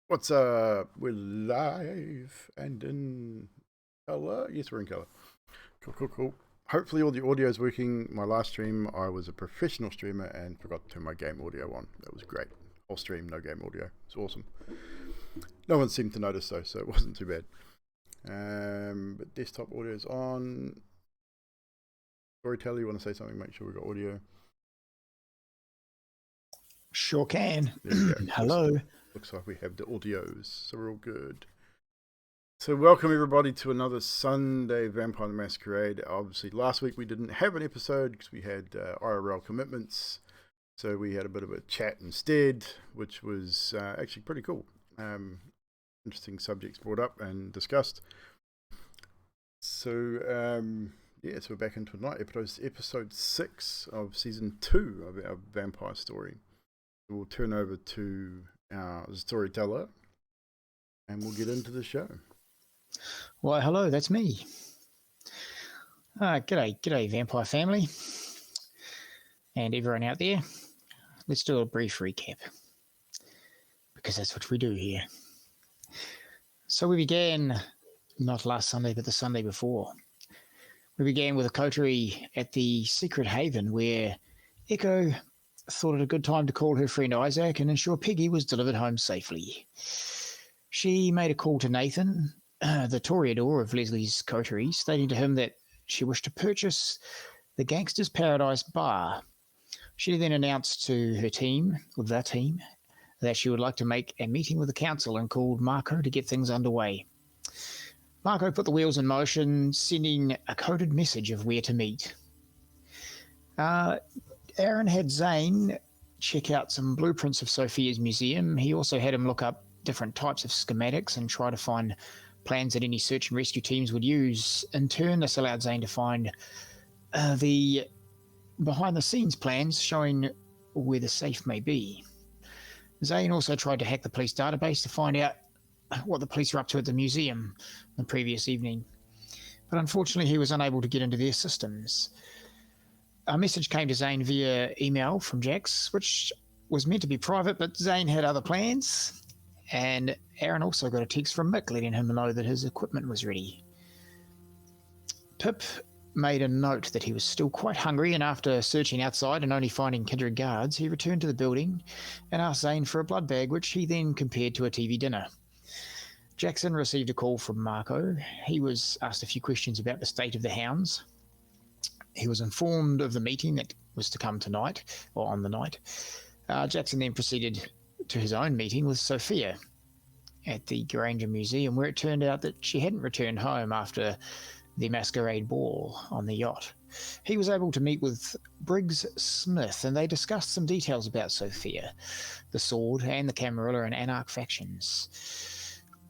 What's up? We're live and in color. Yes, we're in color. Cool. Hopefully all the audio is working. My last stream, I was a professional streamer and forgot to turn my game audio on. That was great. Whole stream, no game audio. It's awesome. No one seemed to notice though, so it wasn't too bad. But desktop audio is on. Storyteller, you want to say something? Make sure we got audio. Sure can. There we go. Hello. Looks like we have the audios, so we're all good. So welcome everybody to another Sunday Vampire the Masquerade. Obviously last week we didn't have an episode because we had IRL commitments. So we had a bit of a chat instead, which was actually pretty cool. Interesting subjects brought up and discussed. So so we're back into tonight, episode 6 of season 2 of our vampire story. We'll turn over to our storyteller and we'll get into the show. Why, hello, that's me. G'day, vampire family and everyone out there. Let's do a brief recap because that's what we do here. So we began, not last Sunday, but the Sunday before. We began with a coterie at the secret haven where Echo thought it a good time to call her friend Isaac and ensure Peggy was delivered home safely. She made a call to Nathan, the toreador of Leslie's coterie, stating to him that she wished to purchase the Gangster's Paradise bar. She then announced to her team, that she would like to make a meeting with the council and called Marco to get things underway. Marco put the wheels in motion, sending a coded message of where to meet. Aaron had Zane check out some blueprints of Sophia's museum. He also had him look up different types of schematics and try to find plans that any search and rescue teams would use. In turn, this allowed Zane to find the behind-the-scenes plans showing where the safe may be. Zane also tried to hack the police database to find out what the police were up to at the museum the previous evening. But unfortunately, he was unable to get into their systems. A message came to Zane via email from Jax, which was meant to be private, but Zane had other plans. And Aaron also got a text from Mick letting him know that his equipment was ready. Pip made a note that he was still quite hungry, and after searching outside and only finding kindred guards, he returned to the building and asked Zane for a blood bag, which he then compared to a TV dinner. Jackson received a call from Marco. He was asked a few questions about the state of the hounds. He was informed of the meeting that was to come tonight, or on the night. Jackson then proceeded to his own meeting with Sophia at the Granger Museum, where it turned out that she hadn't returned home after the masquerade ball on the yacht. He was able to meet with Briggs Smith, and they discussed some details about Sophia, the sword, and the Camarilla and Anarch factions.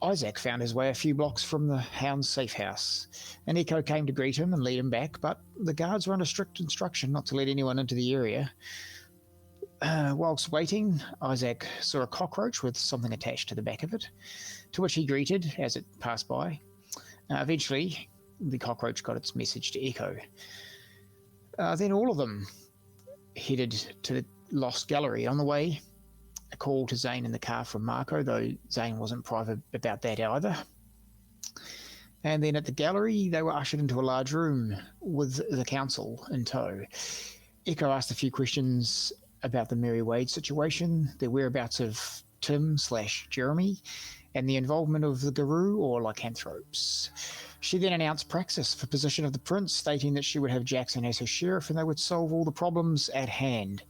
Isaac found his way a few blocks from the Hound's safe house. An Echo came to greet him and lead him back, but the guards were under strict instruction not to let anyone into the area. Whilst waiting, Isaac saw a cockroach with something attached to the back of it, to which he greeted as it passed by. Eventually, the cockroach got its message to Echo. Then all of them headed to the Lost Gallery. On the way, a call to Zane in the car from Marco, though Zane wasn't private about that either. And then at the gallery, they were ushered into a large room with the council in tow. Echo asked a few questions about the Mary Wade situation, the whereabouts of Tim/Jeremy, and the involvement of the Guru or lycanthropes. She then announced Praxis for position of the prince, stating that she would have Jackson as her sheriff and they would solve all the problems at hand.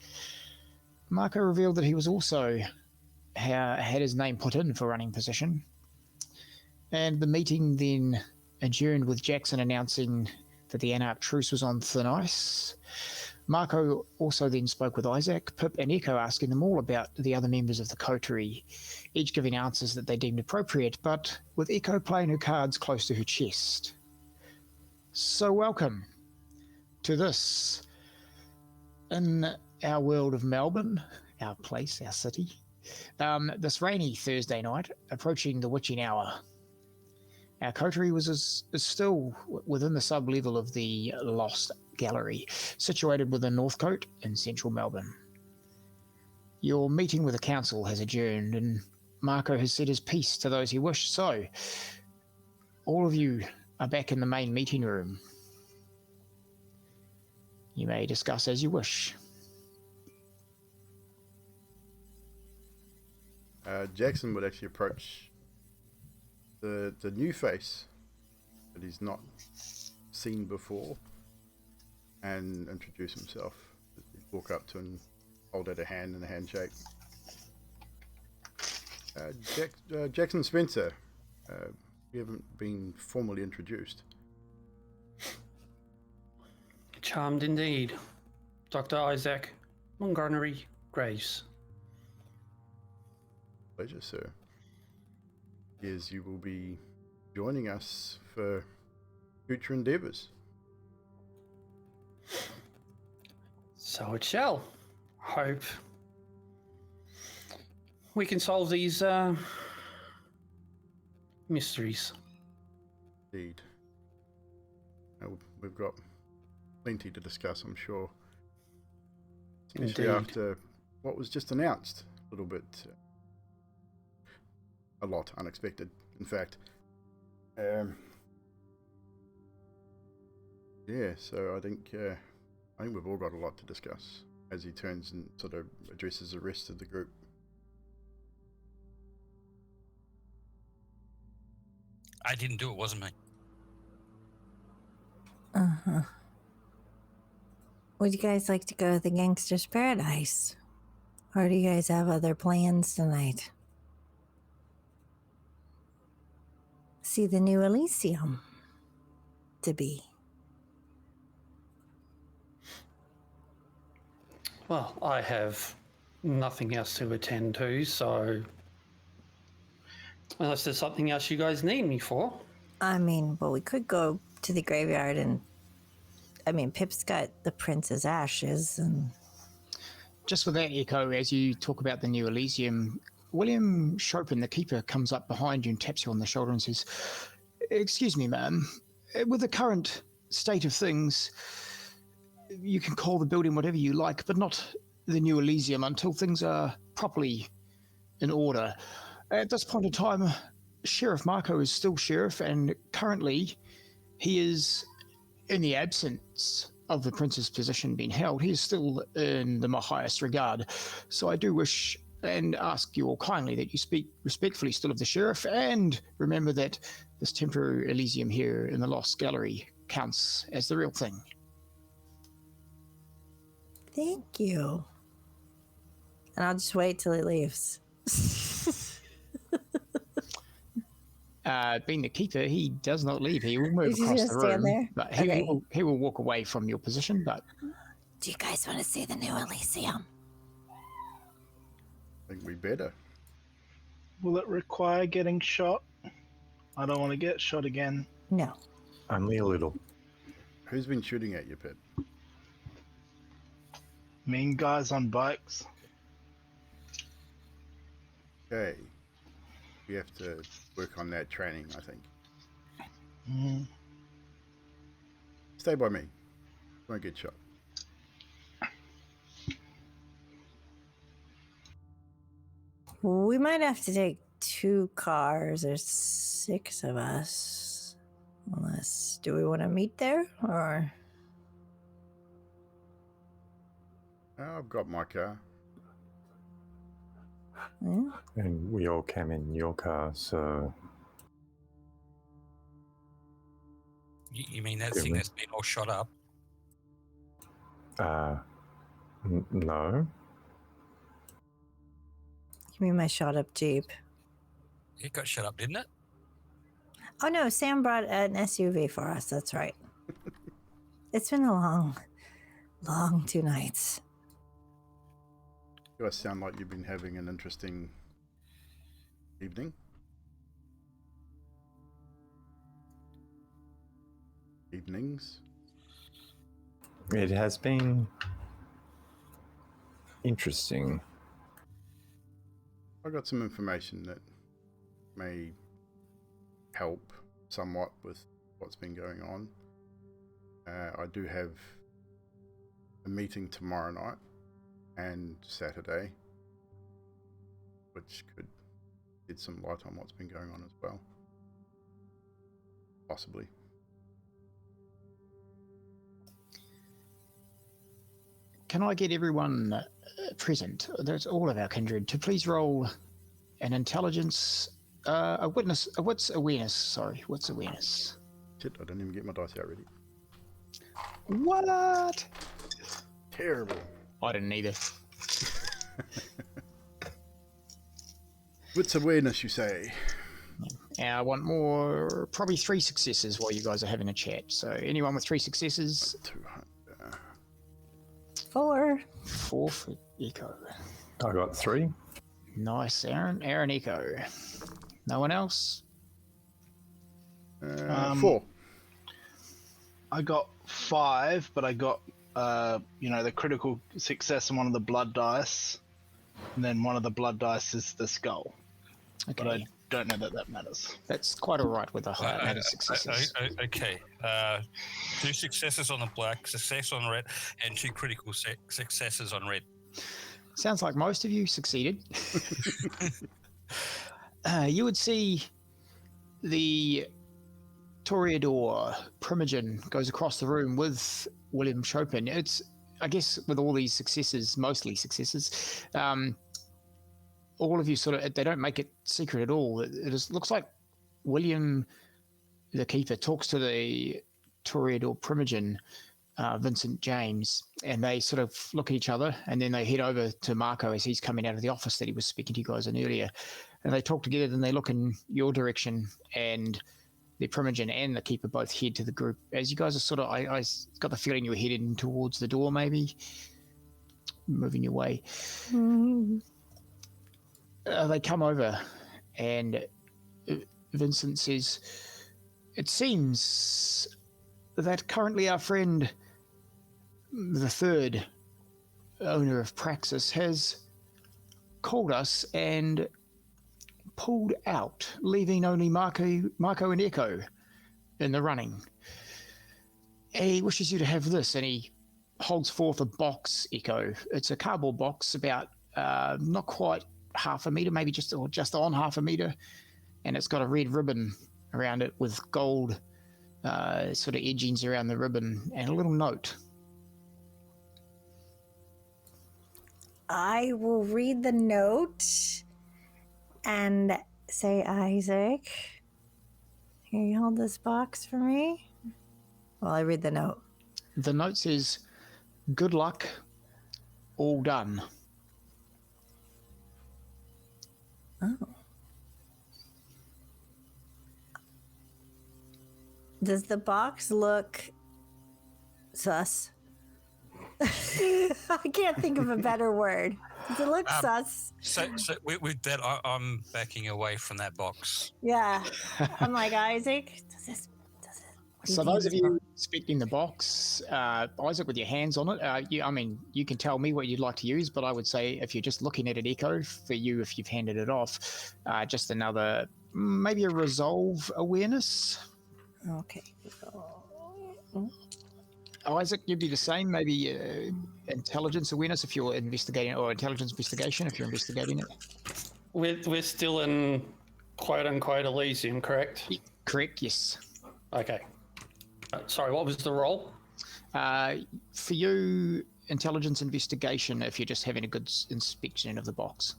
Marco revealed that he was also had his name put in for running position. And the meeting then adjourned with Jackson announcing that the Anarch truce was on thin ice. Marco also then spoke with Isaac, Pip and Echo, asking them all about the other members of the coterie, each giving answers that they deemed appropriate, but with Echo playing her cards close to her chest. So welcome to this, in our world of Melbourne, our place, our city, this rainy Thursday night, approaching the witching hour. Our coterie is still within the sub-level of the Lost Gallery, situated within Northcote in central Melbourne. Your meeting with the council has adjourned, and Marco has said his piece to those he wished. So, all of you are back in the main meeting room. You may discuss as you wish. Jackson would actually approach the new face that he's not seen before and introduce himself. He'd walk up to him, hold out a hand in a handshake. Jackson Spencer, you haven't been formally introduced. Charmed indeed. Dr. Isaac Montgomery Graves. Pleasure, sir. Yes, you will be joining us for future endeavours. So it shall. Hope we can solve these mysteries. Indeed. We've got plenty to discuss, I'm sure. Especially Indeed. after what was just announced. A little bit... a lot unexpected, in fact. Yeah, so I think we've all got a lot to discuss as he turns and sort of addresses the rest of the group. I didn't do it, wasn't me. Uh-huh. Would you guys like to go to the Gangster's Paradise? Or do you guys have other plans tonight? See the new Elysium to be. Well, I have nothing else to attend to, so unless there's something else you guys need me for. I mean, well, we could go to the graveyard and... I mean, Pip's got the prince's ashes and... Just for that, Echo, as you talk about the new Elysium, William Chopin, the keeper, comes up behind you and taps you on the shoulder and says, "Excuse me, ma'am. With the current state of things, you can call the building whatever you like, but not the new Elysium until things are properly in order. At this point in time, Sheriff Marco is still sheriff, and currently he is, in the absence of the prince's position being held, he is still in the highest regard. So I do wish and ask you all kindly that you speak respectfully still of the sheriff, and remember that this temporary Elysium here in the Lost Gallery counts as the real thing." Thank you. And I'll just wait till he leaves. Being the keeper, he does not leave. He will move Is he across gonna the stand room, there? but Okay. he will walk away from your position. But Do you guys want to see the new Elysium? I think we better. Will it require getting shot? I don't want to get shot again. No. Only a little. Who's been shooting at you, Pip? Mean guys on bikes. Okay. We have to work on that training, I think. Mm. Stay by me. Won't get shot. We might have to take 2 cars. There's 6 of us. Unless, do we want to meet there? Or... I've got my car. Yeah. And we all came in your car, so You mean that Yeah, thing man. that's been all shot up? no. Give me my shot up Jeep. It got shot up, didn't it? Oh no, Sam brought an SUV for us. That's right. It's been a long 2 nights. You guys sound like you've been having an interesting evening. Evenings. It has been interesting. I got some information that may help somewhat with what's been going on. I do have a meeting tomorrow night and Saturday, which could shed some light on what's been going on as well. Possibly. Can I get everyone present, that's all of our kindred, to please roll an intelligence, what's awareness? What's awareness? Shit, I didn't even get my dice out ready. What? Terrible. I didn't either. What's awareness, you say? I want more, probably 3 successes while you guys are having a chat. So anyone with 3 successes? 200. 4. 4 for Echo. I got 3. Nice, Aaron. Aaron, Echo. No one else? 4. I got 5, but I got the critical success on one of the blood dice, and then one of the blood dice is the skull. Okay. But I don't know that matters. That's quite all right with a high amount of successes. Okay. 2 successes on the black, success on red, and 2 critical successes on red. Sounds like most of you succeeded. You would see the Toreador Primogen goes across the room with William Chopin. It's, I guess, with all these successes, mostly successes, all of you sort of, they don't make it secret at all. It looks like William, the keeper, talks to the Toreador Primogen, Vincent James, and they sort of look at each other, and then they head over to Marco as he's coming out of the office that he was speaking to you guys in earlier. And they talk together, then they look in your direction, and the Primogen and the keeper both head to the group. As you guys are sort of, I got the feeling you were heading towards the door, maybe moving your way. They come over, and Vincent says, "It seems that currently our friend, the third owner of Praxis, has called us and pulled out, leaving only Marco and Echo in the running. He wishes you to have this," and he holds forth a box, Echo. It's a cardboard box about not quite half a meter, maybe just on half a meter, and it's got a red ribbon around it with gold sort of edgings around the ribbon and a little note. I will read the note and say, "Isaac, can you hold this box for me?" While I read the note. The note says, "Good luck, all done." Oh. Does the box look sus? I can't think of a better word. Does it look sus? So with that, I'm backing away from that box. Yeah. I'm like, Isaac, does it? So those of you inspecting the box, Isaac, with your hands on it, you can tell me what you'd like to use, but I would say if you're just looking at it, Echo, for you, if you've handed it off, just another, maybe a resolve awareness. Okay. Isaac, you'd be the same, maybe intelligence awareness if you're investigating, or intelligence investigation if you're investigating it. We're still in quote-unquote Elysium, correct? Correct, yes. Okay. Sorry, what was the roll? For you, intelligence investigation if you're just having a good inspection of the box.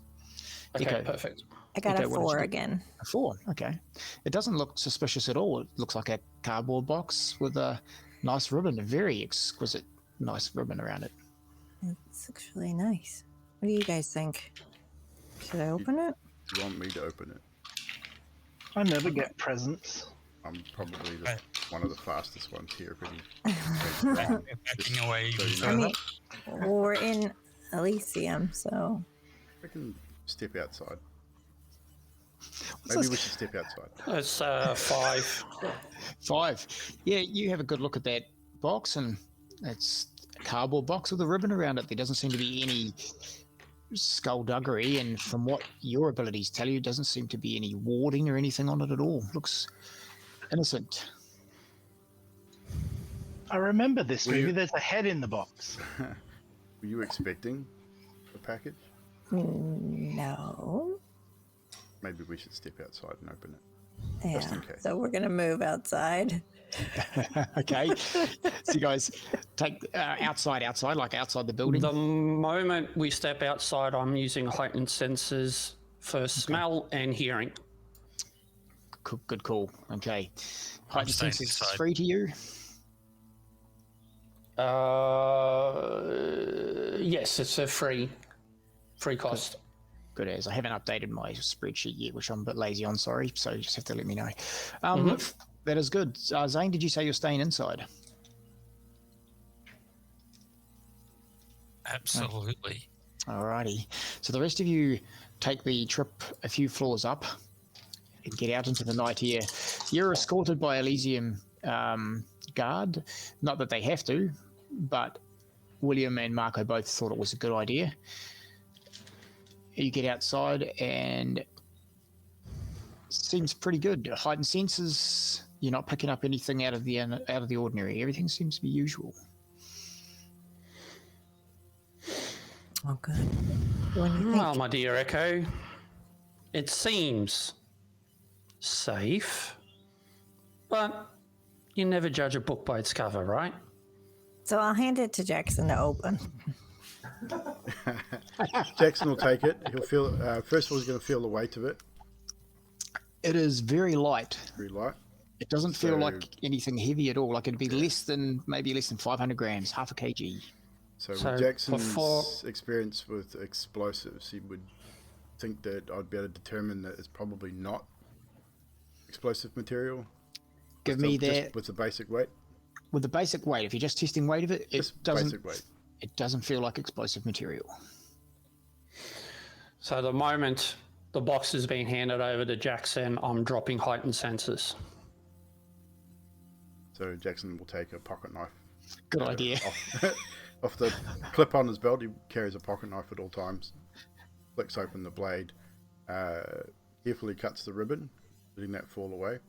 Okay, Echo. perfect. I got Okay, a what did 4 you get? again. A 4, okay. It doesn't look suspicious at all. It looks like a cardboard box with a nice ribbon, a very exquisite, nice ribbon around it. This looks really nice. What do you guys think? Should I open it? Do you want me to open it? I never get presents. I'm probably one of the fastest ones here. Backing away even So you further. I mean, we're in Elysium, so. I can step outside. What's Maybe this? we should step outside. It's 5. 5. Yeah, you have a good look at that box, and it's a cardboard box with a ribbon around it. There doesn't seem to be any skullduggery, and from what your abilities tell you, doesn't seem to be any warding or anything on it at all. Looks innocent. I remember this Were you- movie. There's a head in the box. Were you expecting the package? No. maybe we should step outside and open it. Just in case. So we're gonna move outside. Okay. So you guys take outside, like outside the building. The moment we step outside, I'm using heightened senses for smell and hearing. Good call. Okay. Heightened staying senses is inside. free to you. Yes, it's a free cost. Good as I haven't updated my spreadsheet yet, which I'm a bit lazy on. Sorry, so you just have to let me know. That is good. Zane, did you say you're staying inside? Absolutely. Alrighty. So the rest of you take the trip a few floors up and get out into the night here. You're escorted by Elysium guard. Not that they have to, but William and Marco both thought it was a good idea. You get outside and seems pretty good. Heightened senses. You're not picking up anything out of the ordinary. Everything seems to be usual. Oh, good. What do you think? Well, my dear Echo, it seems safe, but you never judge a book by its cover, right? So I'll hand it to Jackson to open. Jackson will take it. He'll feel. First of all, he's going to feel the weight of it. It is very light. Very light. It doesn't feel So- like anything heavy at all. Like it'd be maybe less than 500 grams, half a kg. So, So with Jackson's before- experience with explosives, he would think that I'd be able to determine that it's probably not explosive material. Give Still, me just that with the basic weight. with the basic weight. If you're just testing weight of it, it Just doesn't. basic weight. It doesn't feel like explosive material. So the moment the box is being handed over to Jackson, I'm dropping heightened senses. So Jackson will take a pocket knife. Good idea. Off the clip on his belt, he carries a pocket knife at all times. Flicks open the blade. Carefully cuts the ribbon, letting that fall away.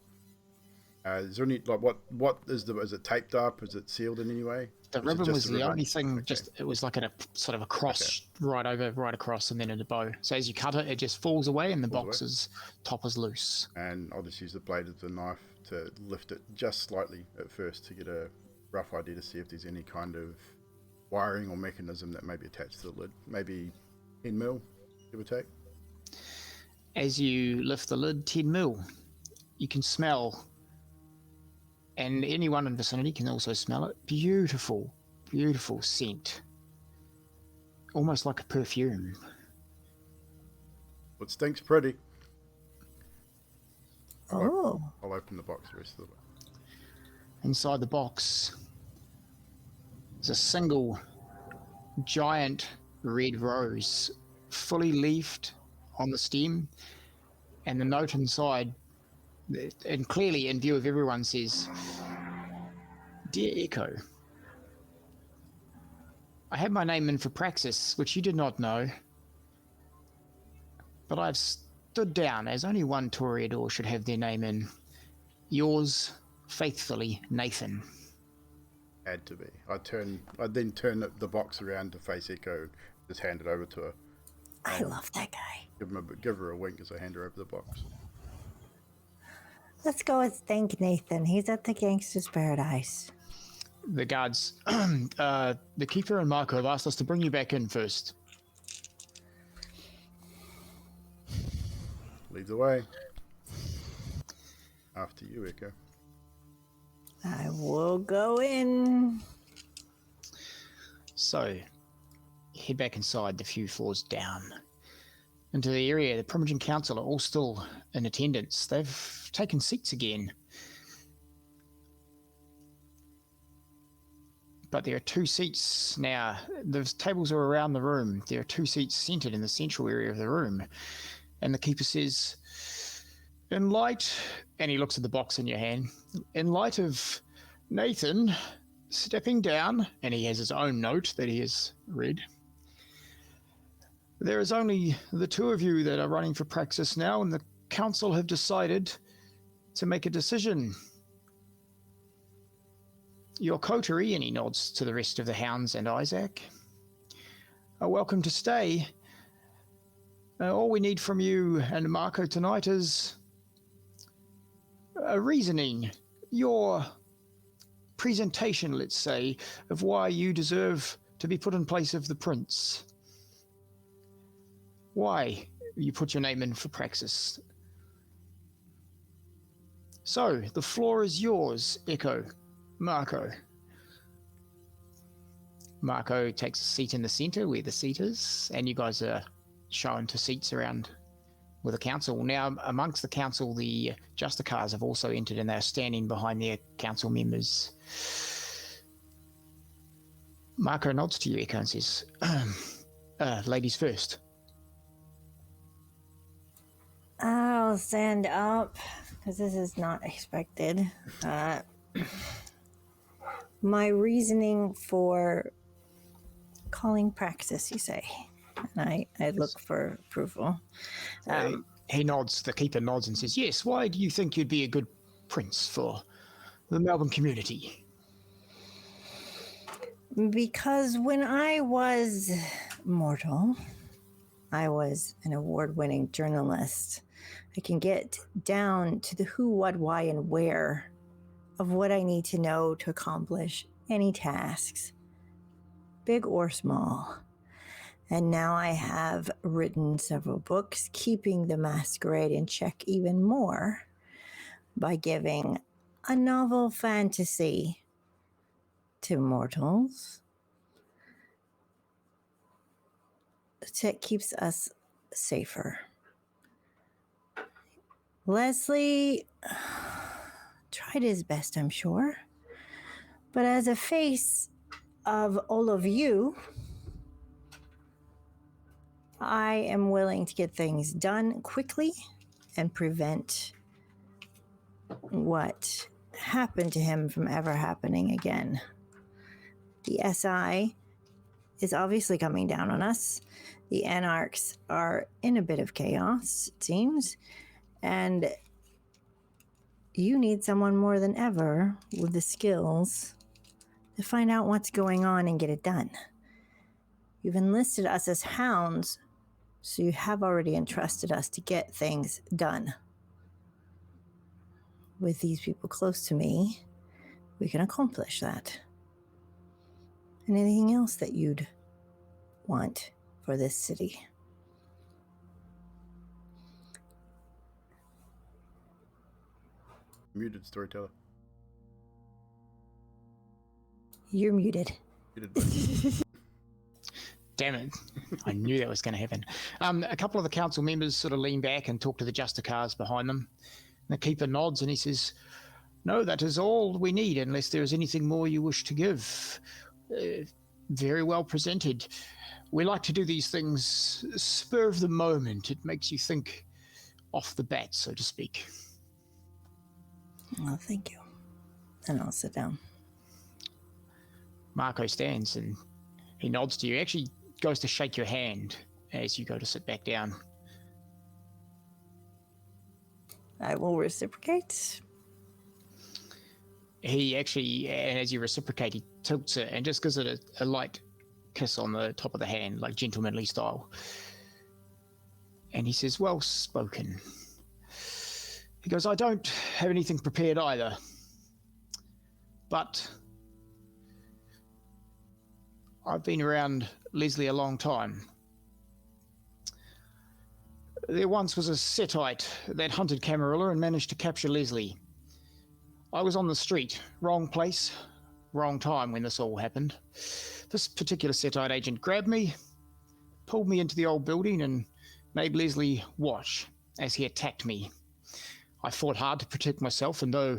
Is there any what is it taped up? Is it sealed in any way? The Or is it ribbon just was the the ribbon? only thing. Okay. Just it was like a sort of a cross right across, and then in a bow. So as you cut it, it just falls away, and the Falls away. box's top is loose. And I'll just use the blade of the knife to lift it just slightly at first to get a rough idea to see if there's any kind of wiring or mechanism that may be attached to the lid. Maybe 10 mil, give or take. As you lift the lid 10 mil, you can smell, and anyone in vicinity can also smell it. Beautiful, beautiful scent. Almost like a perfume. It stinks pretty. Oh, I'll open the box the rest of the way. Inside the box is a single giant red rose, fully leafed on the stem, and the note inside, and clearly in view of everyone, says, "Dear Echo, I had my name in for Praxis, which you did not know, but I've stood down as only one Toreador should have their name in. Yours faithfully, Nathan." Had to be. I'd then turn the box around to face Echo, just hand it over to her. I love that guy. Give her a wink as I hand her over the box. Let's go and thank Nathan. He's at the Gangster's Paradise. The guards, the keeper and Marco have asked us to bring you back in first. Lead the way. After you, Echo. I will go in. So, head back inside the few floors down. Into the area, the Primogen Council are all still in attendance. They've taken seats again. But there are 2 seats now. The tables are around the room. There are 2 seats centered in the central area of the room. And the keeper says, "In light," and he looks at the box in your hand, "in light of Nathan stepping down," and he has his own note that he has read, "there is only the 2 of you that are running for Praxis now, and the council have decided to make a decision. Your coterie," and he nods to the rest of the hounds and Isaac, "are welcome to stay, All we need from you and Marco tonight is a reasoning, your presentation, let's say, of why you deserve to be put in place of the prince. Why you put your name in for Praxis. So, the floor is yours, Echo. Marco. Marco takes a seat in the center where the seat is, and you guys are shown to seats around with the council. Now, amongst the council, the Justicars have also entered, and they're standing behind their council members. Marco nods to you, Echo, and says, ladies first. I'll stand up, because this is not expected. My reasoning for calling Praxis, you say? And I look for approval. He nods, the keeper nods and says, yes, why do you think you'd be a good prince for the Melbourne community? Because when I was mortal, I was an award-winning journalist. I can get down to the who, what, why, and where of what I need to know to accomplish any tasks, big or small. And now I have written several books, keeping the masquerade in check even more by giving a novel fantasy to mortals that keeps us safer. Leslie tried his best, I'm sure. But as a face of all of you, I am willing to get things done quickly and prevent what happened to him from ever happening again. The SI is obviously coming down on us. The Anarchs are in a bit of chaos, it seems. And you need someone more than ever with the skills to find out what's going on and get it done. You've enlisted us as hounds, so you have already entrusted us to get things done. With these people close to me, we can accomplish that. And anything else that you'd want for this city. Muted storyteller. You're muted. Muted. Damn it. I knew that was going to happen. A couple of the council members sort of lean back and talk to the Justicars behind them. The keeper nods and he says, no, that is all we need, unless there is anything more you wish to give. Very well presented. We like to do these things spur of the moment. It makes you think off the bat, so to speak. Well, thank you. And I'll sit down. Marco stands and he nods to you. Actually goes to shake your hand as you go to sit back down. I will reciprocate. He actually, and as you reciprocate, he tilts it and just gives it a light kiss on the top of the hand, like gentlemanly style. And he says, well spoken. He goes, I don't have anything prepared either. But I've been around Leslie a long time. There once was a Setite that hunted Camarilla and managed to capture Leslie. I was on the street, wrong place, wrong time when this all happened. This particular Setite agent grabbed me, pulled me into the old building and made Leslie watch as he attacked me. I fought hard to protect myself, and though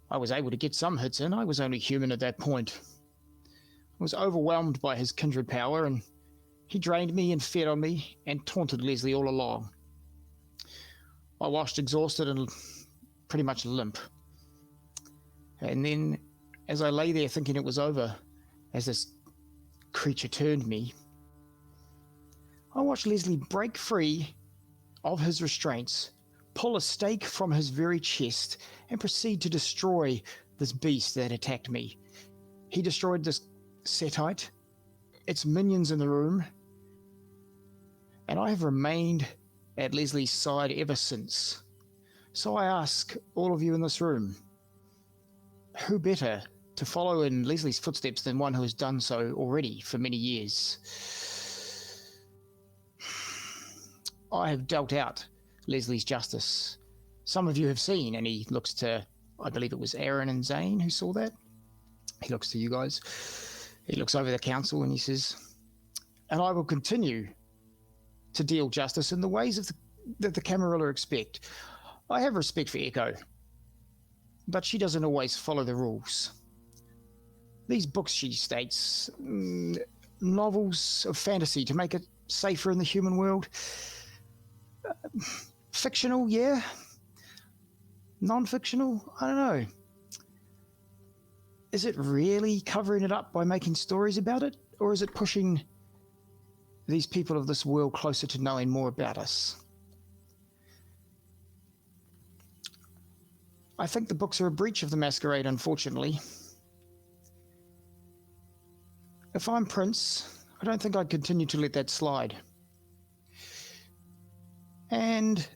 I was able to get some hits in, I was only human at that point. I was overwhelmed by his kindred power, and he drained me and fed on me and taunted Leslie all along. I washed exhausted and pretty much limp. And then, as I lay there thinking it was over, as this creature turned me, I watched Leslie break free of his restraints, pull a stake from his very chest, and proceed to destroy this beast that attacked me. He destroyed this Setite, its minions in the room, and I have remained at Leslie's side ever since. So I ask all of you in this room, who better to follow in Leslie's footsteps than one who has done so already for many years? I have dealt out Leslie's justice. Some of you have seen, and he looks to, I believe it was Aaron and Zane who saw that. He looks to you guys. He looks over the council and he says, and I will continue to deal justice in the ways that the Camarilla expect. I have respect for Echo, but she doesn't always follow the rules. These books, she states, novels of fantasy to make it safer in the human world. Fictional, yeah. Non-fictional, I don't know. Is it really covering it up by making stories about it? Or is it pushing these people of this world closer to knowing more about us? I think the books are a breach of the masquerade, unfortunately. If I'm Prince, I don't think I'd continue to let that slide. And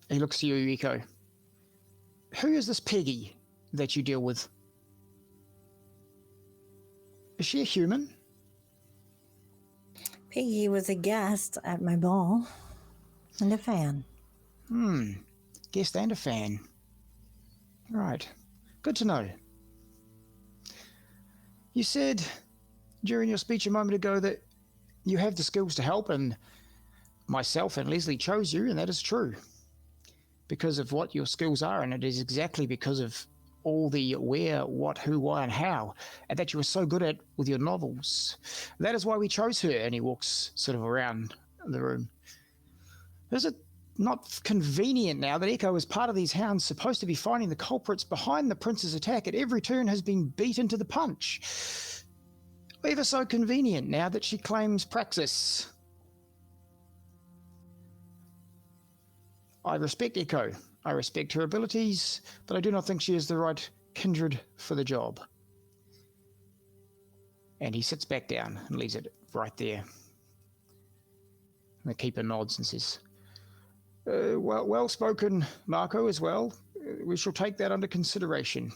he looks to you, Echo. Who is this Peggy that you deal with? Is she a human? Peggy was a guest at my ball and a fan. Guest and a fan. Right. Good to know. You said during your speech a moment ago that you have the skills to help, and myself and Leslie chose you, and that is true. Because of what your skills are, and it is exactly because of all the where, what, who, why, and how, and that you were so good at with your novels. That is why we chose her. And he walks sort of around the room. Is it not convenient now that Echo, as part of these hounds, supposed to be finding the culprits behind the prince's attack at every turn, has been beaten to the punch? Ever so convenient now that she claims praxis. I respect Echo. I respect her abilities, but I do not think she is the right kindred for the job. And he sits back down and leaves it right there. And the keeper nods and says, well spoken, Marco, as well. We shall take that under consideration.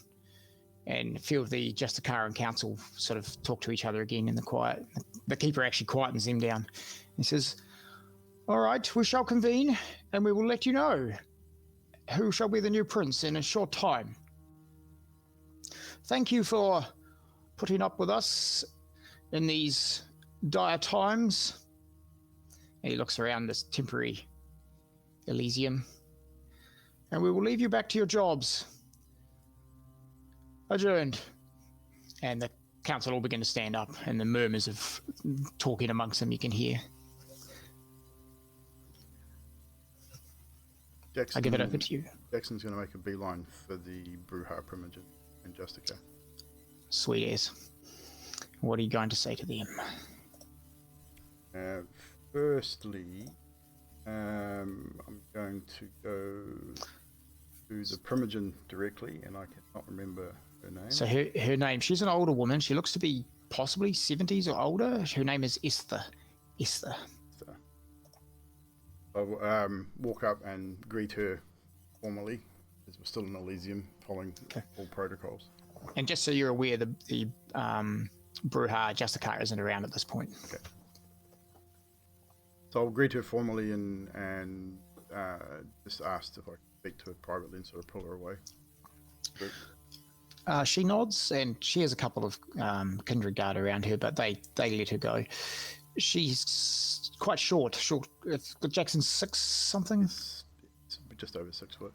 And a few of the Justicar and Council sort of talk to each other again in the quiet. The keeper actually quietens them down. He says, all right, we shall convene, and we will let you know who shall be the new prince in a short time. Thank you for putting up with us in these dire times. And he looks around this temporary Elysium. And we will leave you back to your jobs. Adjourned. And the council all begin to stand up, and the murmurs of talking amongst them you can hear. Jackson, I give it over to you. Jackson's going to make a beeline for the Bruja, Primogen, and Justica. Sweet as. What are you going to say to them? Firstly, I'm going to go to the Primogen directly, and I cannot remember her name. So her name, she's an older woman. She looks to be possibly 70s or older. Her name is Esther. Esther. I'll walk up and greet her formally, as we're still in Elysium, following all protocols. And just so you're aware, the Bruja Justicar isn't around at this point. Okay. So I'll greet her formally and just asked if I could speak to her privately and sort of pull her away. She nods, and she has a couple of kindred guard around her, but they let her go. She's quite short. Jackson's 6 something? It's just over 6 foot.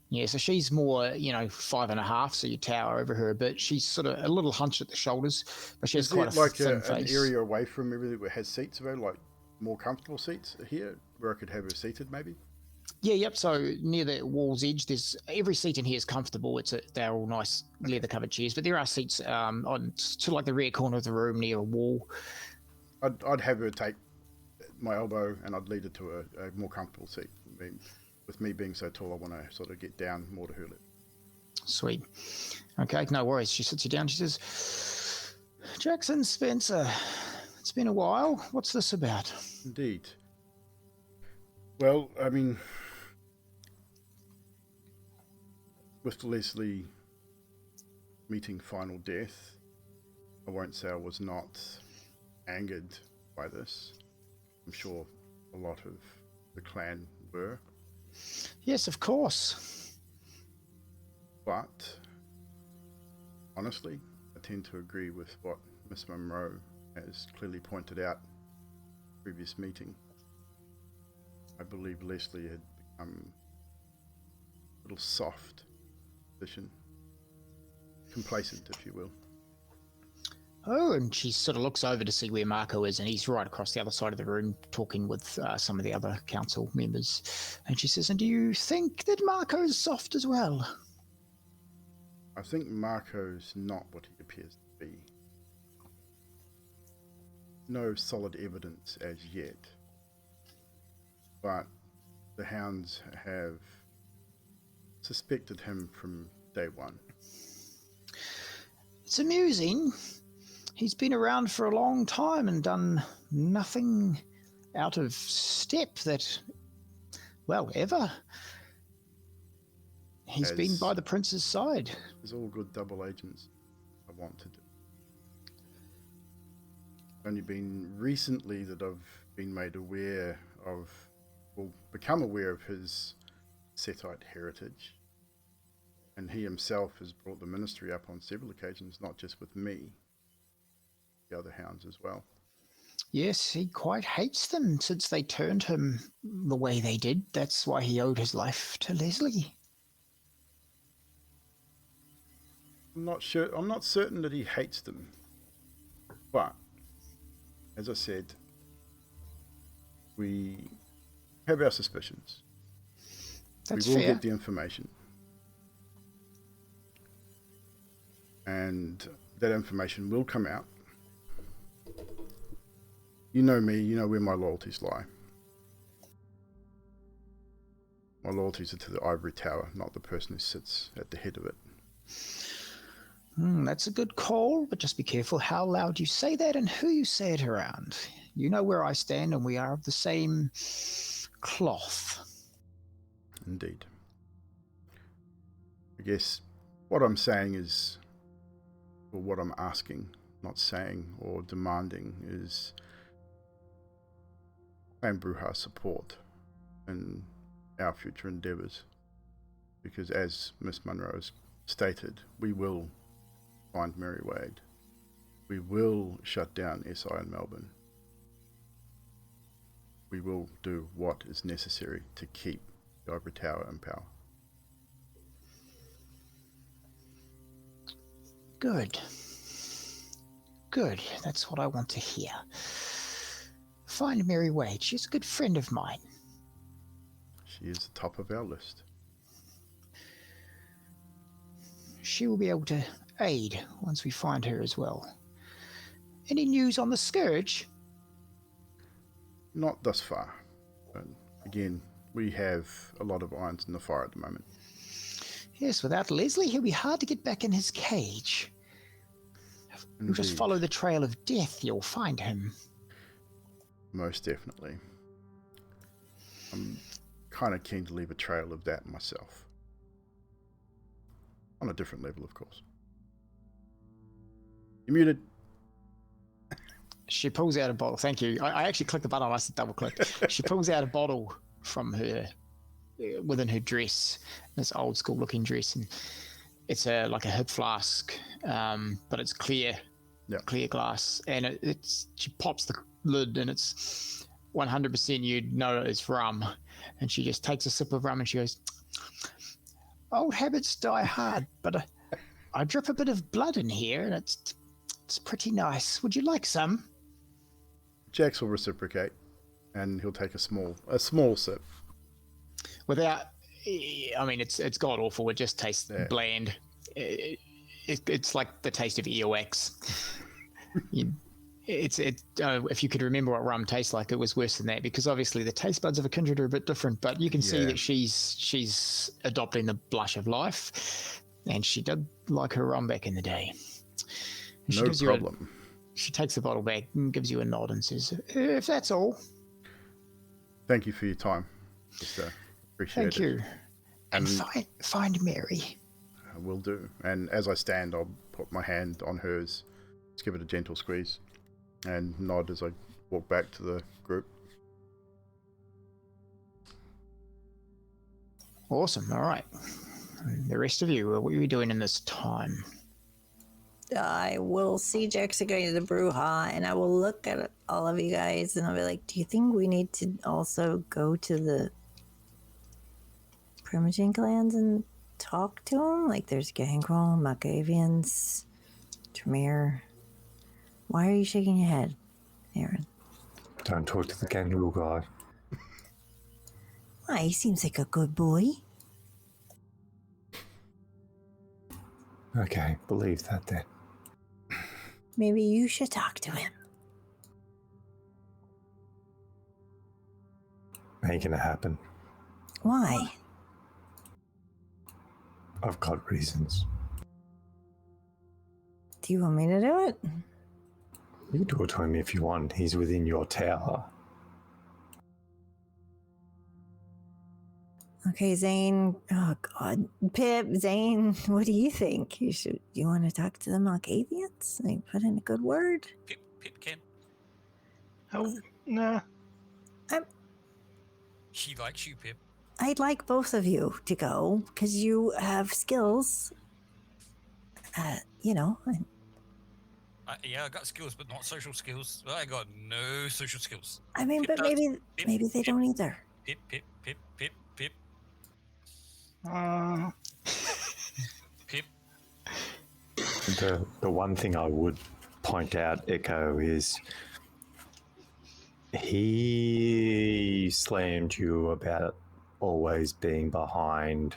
Yeah, so she's more, 5.5, so you tower over her a bit. She's sort of a little hunched at the shoulders, but she has quite a thin face. An area away from everything where it has seats available, like more comfortable seats here, where I could have her seated maybe? Yeah, yep. So near the wall's edge, there's every seat in here is comfortable. They're all nice leather-covered chairs, but there are seats on to like the rear corner of the room near a wall. I'd have her take my elbow and I'd lead her to a more comfortable seat. With me being so tall, I want to sort of get down more to her level. Sweet. Okay, no worries. She sits you down. She says, Jackson Spencer, it's been a while. What's this about? Indeed. Well, I mean, with Leslie meeting final death, I won't say I was not angered by this. I'm sure a lot of the clan were. Yes, of course. But honestly, I tend to agree with what Miss Monroe has clearly pointed out in the previous meeting. I believe Leslie had become a little soft position, complacent, if you will. Oh, and she sort of looks over to see where Marco is, and he's right across the other side of the room talking with some of the other council members. And she says, and do you think that Marco is soft as well? I think Marco's not what he appears to be. No solid evidence as yet, but the hounds have suspected him from day one. It's amusing. He's been around for a long time and done nothing out of step that, well, ever. He's been by the prince's side. As all good double agents I want to do. Only been recently that I've been made aware of, or become aware of his Setite heritage. And he himself has brought the ministry up on several occasions, not just with me, the other hounds as well. Yes, he quite hates them since they turned him the way they did. That's why he owed his life to Leslie. I'm not certain that he hates them. But, as I said, we have our suspicions. That's we will fair. get the information. And that information will come out. You know me, you know where my loyalties lie. My loyalties are to the ivory tower, not the person who sits at the head of it. That's a good call, but just be careful how loud you say that and who you say it around. You know where I stand, and we are of the same cloth. Indeed. I guess what I'm saying is, or what I'm asking, not saying or demanding, is Clan Bruja's support in our future endeavours. Because as Miss Monroe's stated, we will find Mary Wade. We will shut down SI in Melbourne. We will do what is necessary to keep the Ivory Tower in power. Good. Good. That's what I want to hear. Find Mary Wade. She's a good friend of mine. She is the top of our list. She will be able to aid once we find her as well. Any news on the Scourge? Not thus far. But again, we have a lot of irons in the fire at the moment. Yes, without Leslie, he'll be hard to get back in his cage. You just follow the trail of death, you'll find him. Most definitely. I'm kind of keen to leave a trail of that myself. On a different level, of course. You're muted. She pulls out a bottle. Thank you. I actually clicked the button. I must have double clicked. She pulls out a bottle from her, within her dress, this old school looking dress, and it's like a hip flask, but it's clear, clear glass, and she pops the lid, and it's 100% you'd know it's rum, and she just takes a sip of rum, and she goes, "Old habits die hard, but I drip a bit of blood in here, and it's pretty nice. Would you like some?" Jax will reciprocate, and he'll take a small sip. Without, I mean, it's god awful. It just tastes bland. It's like the taste of earwax. If you could remember what rum tastes like, it was worse than that, because obviously the taste buds of a kindred are a bit different. But you can see that she's adopting the blush of life, and she did like her rum back in the day. No problem. She takes the bottle back and gives you a nod and says, "If that's all." Thank you for your time. Just appreciate Thank it. you. And And- find Mary. Will do. And as I stand, I'll put my hand on hers, just give it a gentle squeeze, and nod as I walk back to the group. Awesome. All right. The rest of you, what are you doing in this time? I will see Jackson going to the Bruja, and I will look at all of you guys, and I'll be like, do you think we need to also go to the Primogen clans and talk to them? Like, there's Gangrel, Malkavians, Tremere. Why are you shaking your head, Aaron? Don't talk to the kangaroo guy. Why? He seems like a good boy. Okay, believe that then. Maybe you should talk to him. Ain't gonna happen. Why? I've got reasons. Do you want me to do it? You can do it to him if you want. He's within your tower. Okay, Zane. Oh God, Pip, Zane. What do you think? You want to talk to the Malkavians? Like, put in a good word. Pip can. Oh, nah. She likes you, Pip. I'd like both of you to go because you have skills. You know. Yeah, I got skills, but not social skills. I got no social skills. I mean, Pip but does. maybe they don't either. Pip, Pip, Pip, Pip, Pip, Pip. The one thing I would point out, Echo, is he slammed you about always being behind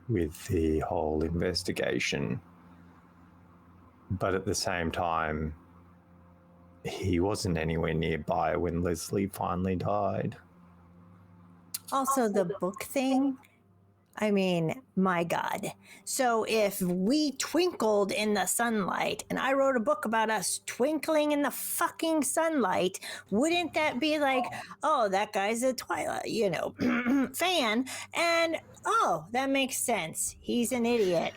with the whole investigation. But at the same time, he wasn't anywhere nearby when Leslie finally died. Also, the book thing. I mean, my God. So if we twinkled in the sunlight and I wrote a book about us twinkling in the fucking sunlight, wouldn't that be like, oh, that guy's a Twilight, fan? And, oh, that makes sense. He's an idiot.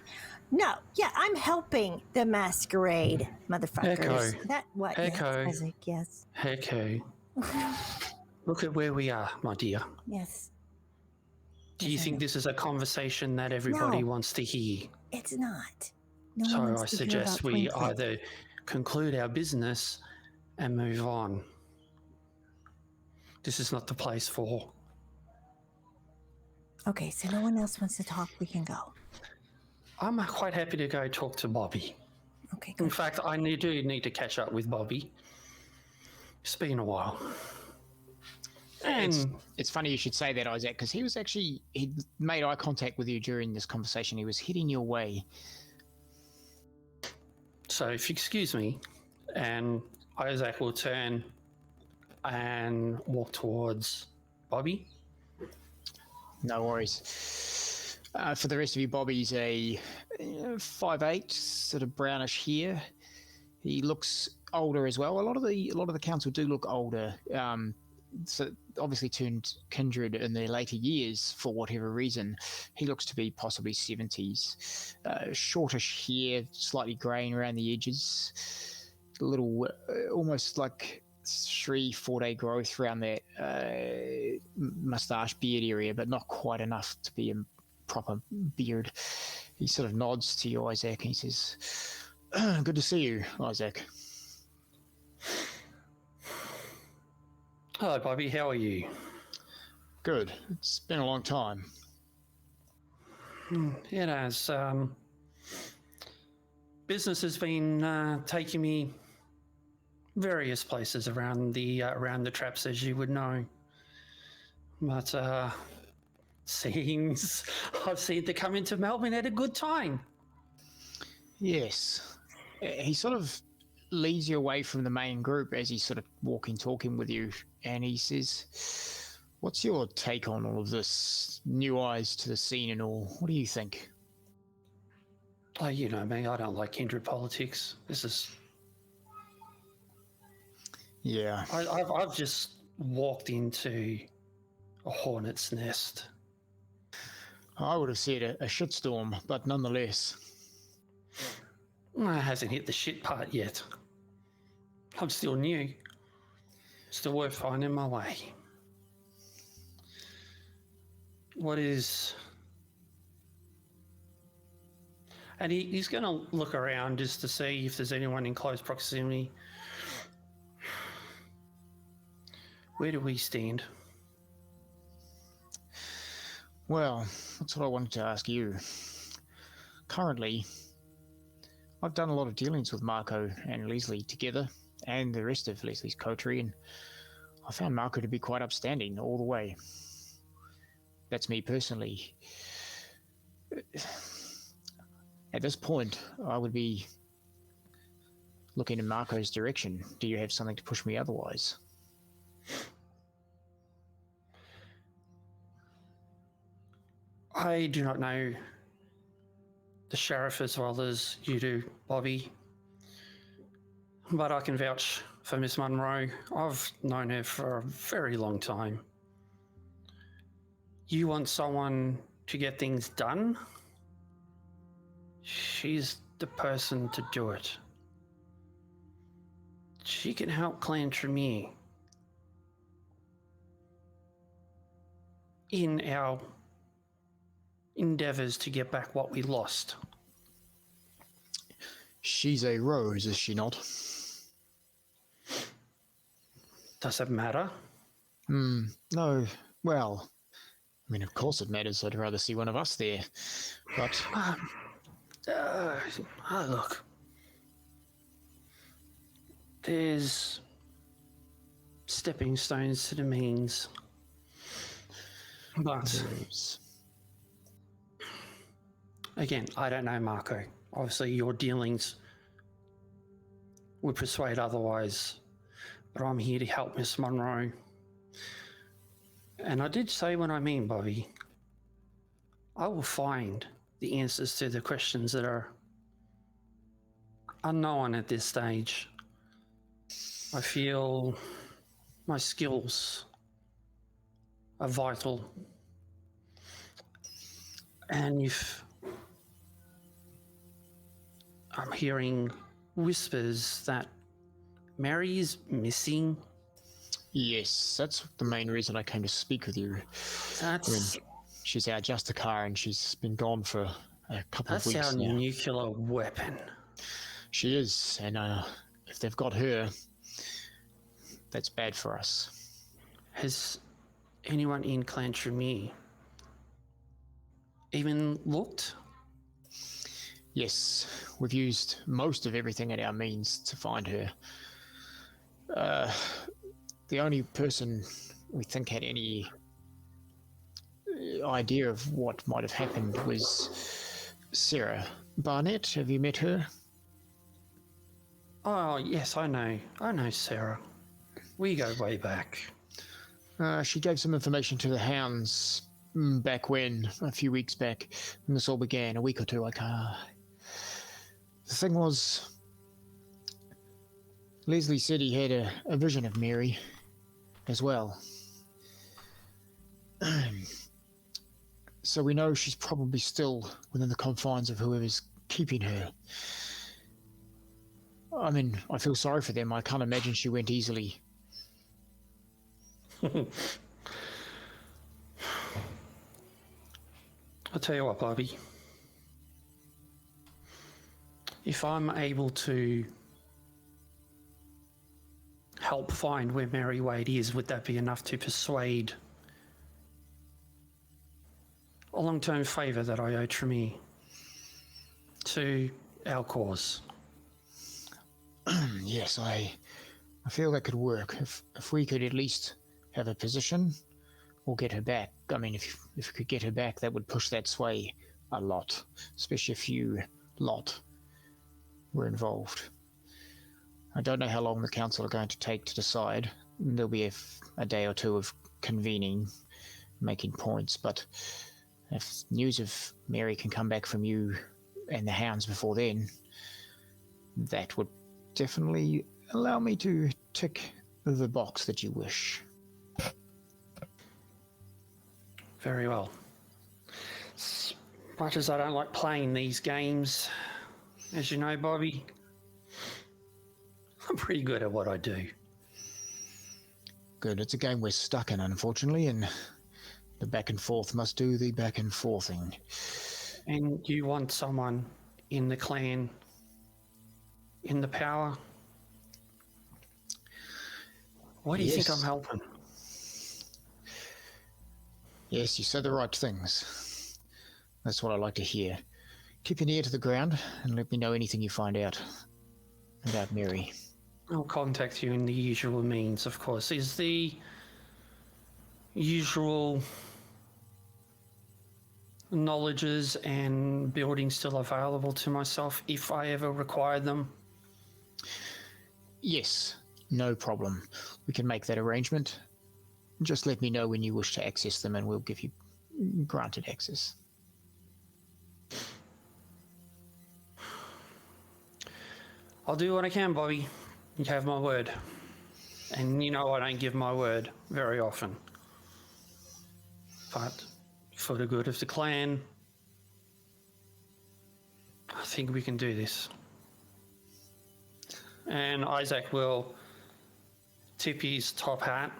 No, yeah, I'm helping the masquerade, motherfuckers. Echo. That what? Echo. Yes, Isaac, yes. Okay. Look at where we are, my dear. Yes. Do you Yes, I think know. this is a conversation that everybody No. wants to hear? It's not. No So one I wants to hear suggest about we twinkling. either conclude our business and move on. This is not the place for. Okay, so no one else wants to talk. We can go. I'm quite happy to go talk to Bobby. Okay, In good. fact, I do need to catch up with Bobby. It's been a while. And It's funny you should say that, Isaac, because he made eye contact with you during this conversation. He was heading your way. so, if you excuse me, and Isaac will turn and walk towards Bobby. No worries. For the rest of you, Bobby's a 5'8", sort of brownish hair. He looks older as well. A lot of the council do look older. So obviously turned kindred in their later years for whatever reason. He looks to be possibly 70s. Shortish hair, slightly greying around the edges. A little, almost like 3-4 day growth around that moustache beard area, but not quite enough to be a proper beard. He sort of nods to you, Isaac, and he says, "Good to see you, Isaac." Hello, Bobby. How are you? Good. It's been a long time. It has. Business has been taking me various places around the traps, as you would know. But seems I've seemed to come into Melbourne at a good time. Yes. He sort of leads you away from the main group as he's sort of talking with you, and he says, "What's your take on all of this? New eyes to the scene and all. What do you think?" Oh, you know me. I don't like kindred politics. This is. Yeah. I've just walked into A hornet's nest. I would have said a shitstorm, but nonetheless. It hasn't hit the shit part yet. I'm still new. Still worth finding my way. What is... And he's going to look around just to see if there's anyone in close proximity. Where do we stand? Well, that's what I wanted to ask you. Currently, I've done a lot of dealings with Marco and Leslie together, and the rest of Leslie's coterie, and I found Marco to be quite upstanding all the way. That's me personally. At this point, I would be looking in Marco's direction. Do you have something to push me otherwise? I do not know the sheriff as well as you do, Bobby. But I can vouch for Miss Monroe. I've known her for a very long time. You want someone to get things done? She's the person to do it. She can help Clan Tremere in our endeavors to get back what we lost. She's a rose, is she not? Does it matter? No. Well, I mean, of course it matters. I'd rather see one of us there. But look. There's stepping stones to the means. But again, I don't know Marco. Obviously, your dealings would persuade otherwise. But I'm here to help Miss Monroe. And I did say what I mean, Bobby. I will find the answers to the questions that are unknown at this stage. I feel my skills are vital. And if I'm hearing whispers that Mary is missing. Yes, that's the main reason I came to speak with you. That's she's our Justicar and she's been gone for a couple of weeks now. That's our nuclear weapon. She is, and if they've got her, that's bad for us. Has anyone in Clan Tremere even looked? Yes, we've used most of everything at our means to find her. The only person we think had any idea of what might have happened was Sarah Barnett. Have you met her? Oh, yes, I know. I know Sarah. We go way back. She gave some information to the hounds back when, a few weeks back, when this all began, a week or two. The thing was, Leslie said he had a vision of Mary as well. So we know she's probably still within the confines of whoever's keeping her. I mean, I feel sorry for them. I can't imagine she went easily. I'll tell you what, Bobby. If I'm able to help find where Mary Wade is, would that be enough to persuade a long-term favour that I owe Tremere to our cause? Yes, I feel that could work. If we could at least have a position or get her back. I mean, if we could get her back, that would push that sway a lot, especially if you lot were involved. I don't know how long the council are going to take to decide. There'll be a day or two of convening, making points, but if news of Mary can come back from you and the hounds before then, that would definitely allow me to tick the box that you wish. Very well. As much as I don't like playing these games, as you know, Bobby, I'm pretty good at what I do. Good. It's a game we're stuck in, unfortunately, and the back and forth must do the back and forthing. And you want someone in the clan, in the power? Why do you think I'm helping? Yes, you said the right things. That's what I like to hear. Keep your ear to the ground and let me know anything you find out about Mary. I'll contact you in the usual means, of course. Is the usual knowledges and buildings still available to myself if I ever require them? Yes, no problem. We can make that arrangement. Just let me know when you wish to access them and we'll give you granted access. I'll do what I can, Bobby. You have my word. And you know I don't give my word very often. But for the good of the clan, I think we can do this. And Isaac will tip his top hat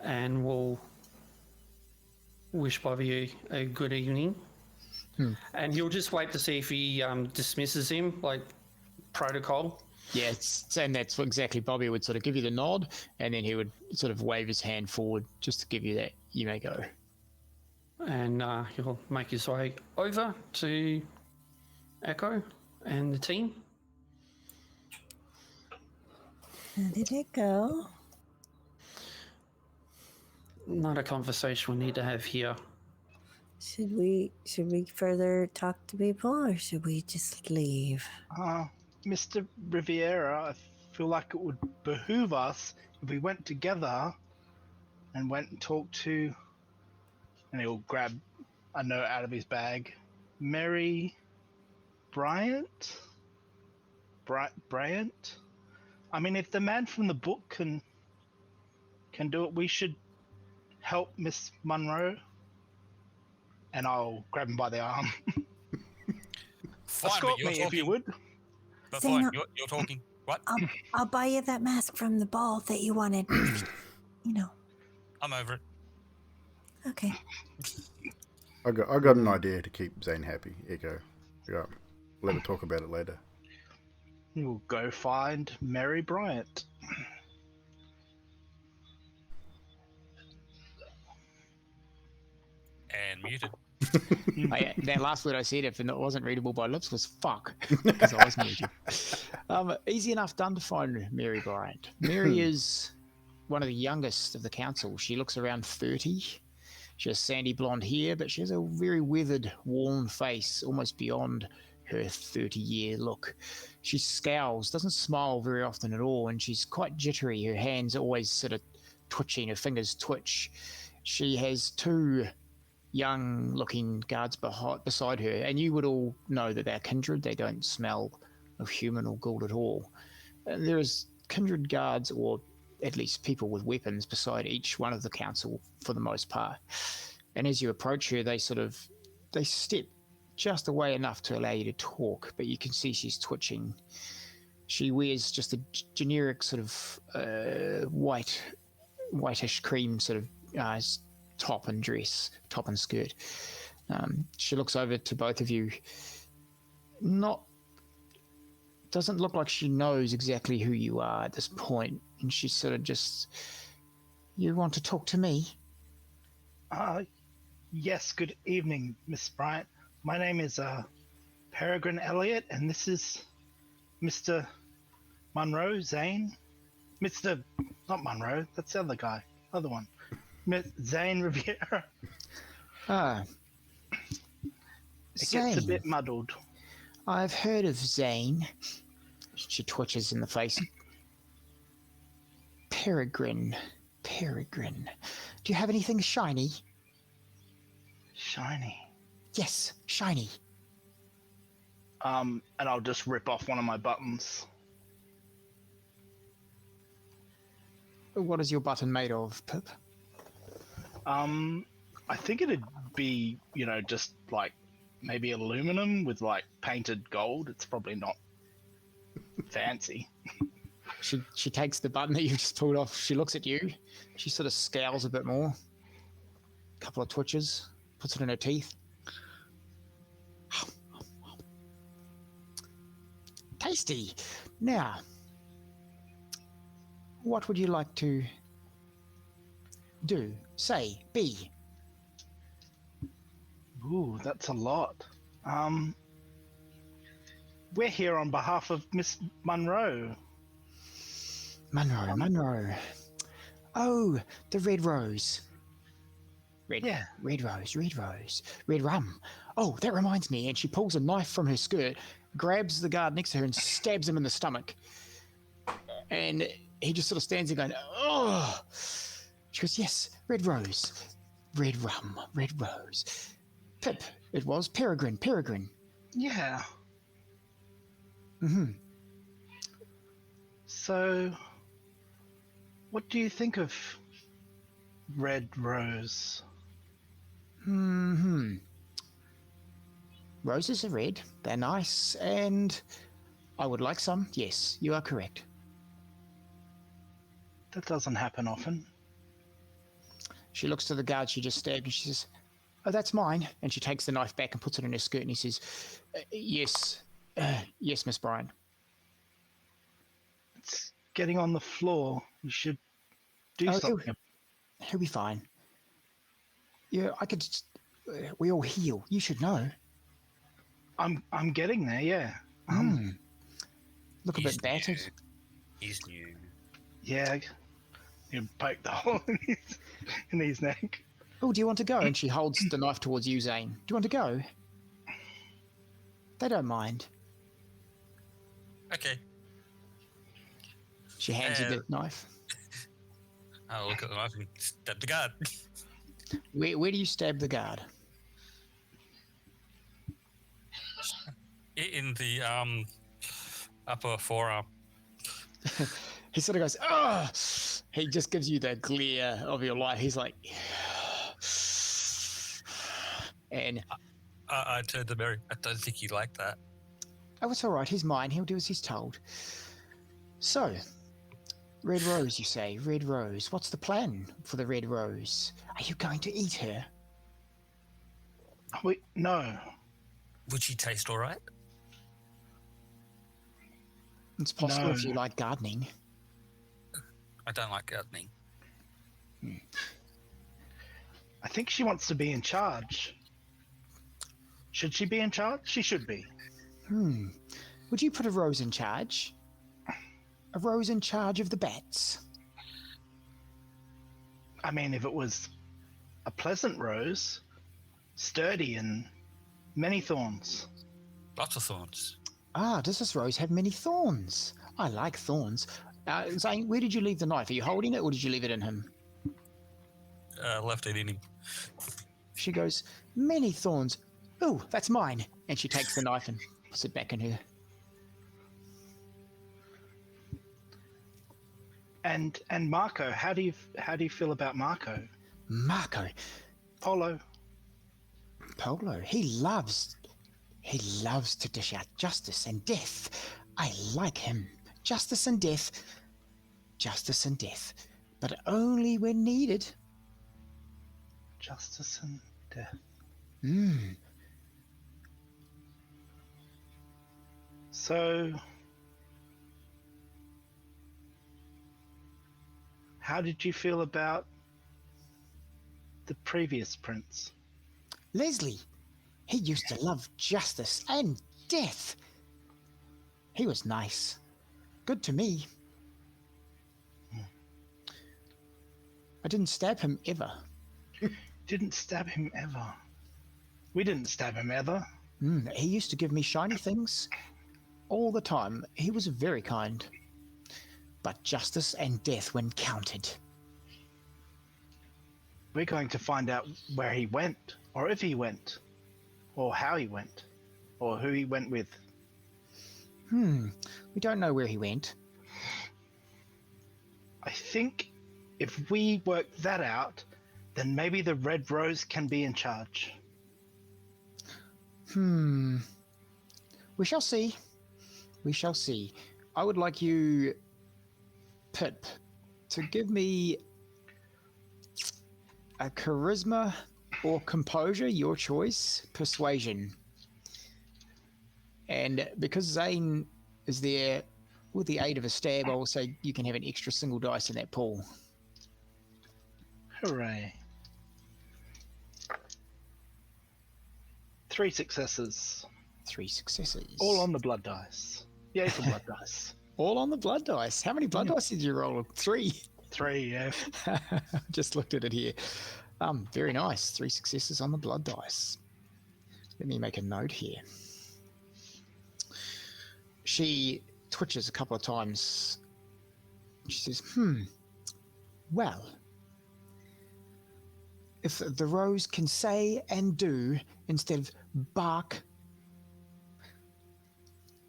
and will wish Bobby a good evening. And he'll just wait to see if he dismisses him, like protocol. Yeah, and that's what exactly Bobby would sort of give you the nod, and then he would sort of wave his hand forward just to give you that, you may go. And he'll make his way over to Echo and the team. How did it go? Not a conversation we need to have here. Should we further talk to people, or should we just leave? Mr. Riviera, I feel like it would behoove us if we went together and went and talked to, and he'll grab a note out of his bag, Mary Bryant? Bryant? I mean, if the man from the book can do it, we should help Miss Monroe. And I'll grab him by the arm. Fine, Escort but you're me talking. if you would. But Say fine, no- you're talking. What? I'll buy you that mask from the ball that you wanted. You know. I'm over it. Okay. I got an idea to keep Zane happy. Here you go. Yeah. We'll talk about it later. We'll go find Mary Bryant. And muted. That last word I said, if it wasn't readable by lips, was fuck, because I was muted. Easy enough done to find Mary Bryant. Mary is one of the youngest of the council. She looks around 30. She has sandy blonde hair, but she has a very withered, worn face, almost beyond her 30-year look. She scowls, doesn't smile very often at all, and she's quite jittery. Her hands are always sort of twitching, her fingers twitch. She has two young-looking guards beside her, and you would all know that they're kindred. They don't smell of human or gold at all. And there is kindred guards, or at least people with weapons, beside each one of the council for the most part. And as you approach her, they step just away enough to allow you to talk, but you can see she's twitching. She wears just a generic sort of whitish cream sort of top and skirt. She looks over to both of you. Doesn't look like she knows exactly who you are at this point, and she sort of just, you want to talk to me? Yes, good evening, Miss Bryant. My name is Peregrine Elliott, and this is Mr. Monroe, Zane. Not Monroe, that's the other guy, other one. Zane Riviera. It gets a bit muddled. I've heard of Zane. She twitches in the face. Peregrine. Do you have anything shiny? Shiny. Yes, shiny. And I'll just rip off one of my buttons. What is your button made of, Pip? I think it'd be, just like maybe aluminum with like painted gold. It's probably not fancy. She takes the button that you just pulled off. She looks at you. She sort of scowls a bit more. A couple of twitches. Puts it in her teeth. Tasty. Now, what would you like to do? Say, be. Ooh, that's a lot. We're here on behalf of Miss Monroe. Monroe. Oh, the red rose. Red rose. Red rum. Oh, that reminds me. And she pulls a knife from her skirt, grabs the guard next to her and stabs him in the stomach. And he just sort of stands there going, oh. She goes, yes, red rose. Red rum, red rose. Pip, it was. Peregrine. Yeah. Mm-hmm. So, what do you think of red rose? Mm-hmm. Roses are red. They're nice. And I would like some. Yes, you are correct. That doesn't happen often. She looks to the guard she just stabbed and she says, oh, that's mine. And she takes the knife back and puts it in her skirt and he says, yes, Miss Bryan. It's getting on the floor. You should do something. He'll be fine. Yeah, I could. We all heal. You should know. I'm getting there. Yeah. Look a bit battered. He's new. Yeah. You poke the hole in his neck. Oh, do you want to go? And she holds the knife towards you, Zane. Do you want to go? They don't mind. Okay. She hands you the knife. I'll look at the knife and stab the guard. Where do you stab the guard? In the upper forearm. He sort of goes, oh! He just gives you the glare of your light. He's like, and I turned to Mary. I don't think he'd like that. oh, it's all right. He's mine. He'll do as he's told. So, red rose, you say? Red rose. What's the plan for the red rose? Are you going to eat her? Wait, no. Would she taste all right? It's possible No. if you like gardening. I don't like gardening. I think she wants to be in charge. Should she be in charge? She should be. Would you put a rose in charge? A rose in charge of the bats? I mean, if it was a pleasant rose, sturdy and many thorns. Lots of thorns. Ah, does this rose have many thorns? I like thorns. Zane, where did you leave the knife? Are you holding it or did you leave it in him? Left it in him. She goes, many thorns. Oh, that's mine. And she takes the knife and puts it back in her. And Marco, how do you feel about Marco? Marco. Polo. He loves to dish out justice and death. I like him. Justice and death. But only when needed. Justice and death. So, how did you feel about the previous prince? Leslie. He used to love justice and death. He was nice. Good to me. I didn't stab him ever. Didn't stab him ever. We didn't stab him ever. He used to give me shiny things all the time. He was very kind. But justice and death when counted. We're going to find out where he went, or if he went, or how he went, or who he went with. We don't know where he went. I think if we work that out, Then maybe the Red Rose can be in charge. We shall see. We shall see. I would like you, Pip, to give me a charisma or composure, your choice, persuasion. And because Zane is there with the aid of a stab, I will say you can have an extra single dice in that pool. Hooray. 3 successes. 3 successes. All on the blood dice. Yay for blood dice. All on the blood dice. How many blood dice did you roll? 3. 3, yeah. Just looked at it here. Very nice. 3 successes on the blood dice. Let me make a note here. She twitches a couple of times. She says, well, if the rose can say and do instead of bark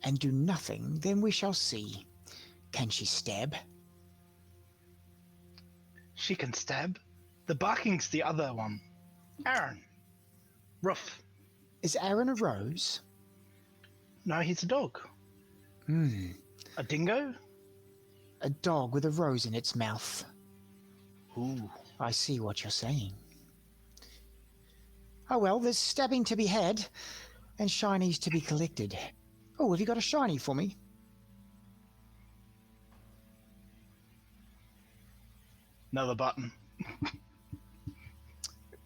and do nothing, then we shall see. Can she stab? She can stab. The barking's the other one. Aaron. Ruff. Is Aaron a rose? No, he's a dog. A dingo? A dog with a rose in its mouth. Ooh. I see what you're saying. Oh well, there's stabbing to be had, and shinies to be collected. Oh, have you got a shiny for me? Another button.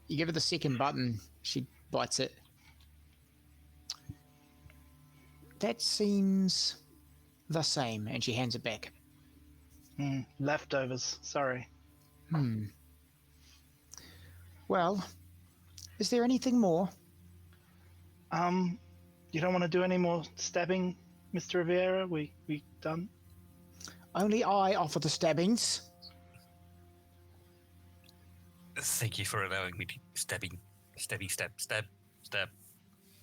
You give her the second button, she bites it. That seems the same, and she hands it back. Leftovers. Sorry. Well, is there anything more? You don't want to do any more stabbing, Mr. Rivera? We done? Only I offer the stabbings. Thank you for allowing me to stab.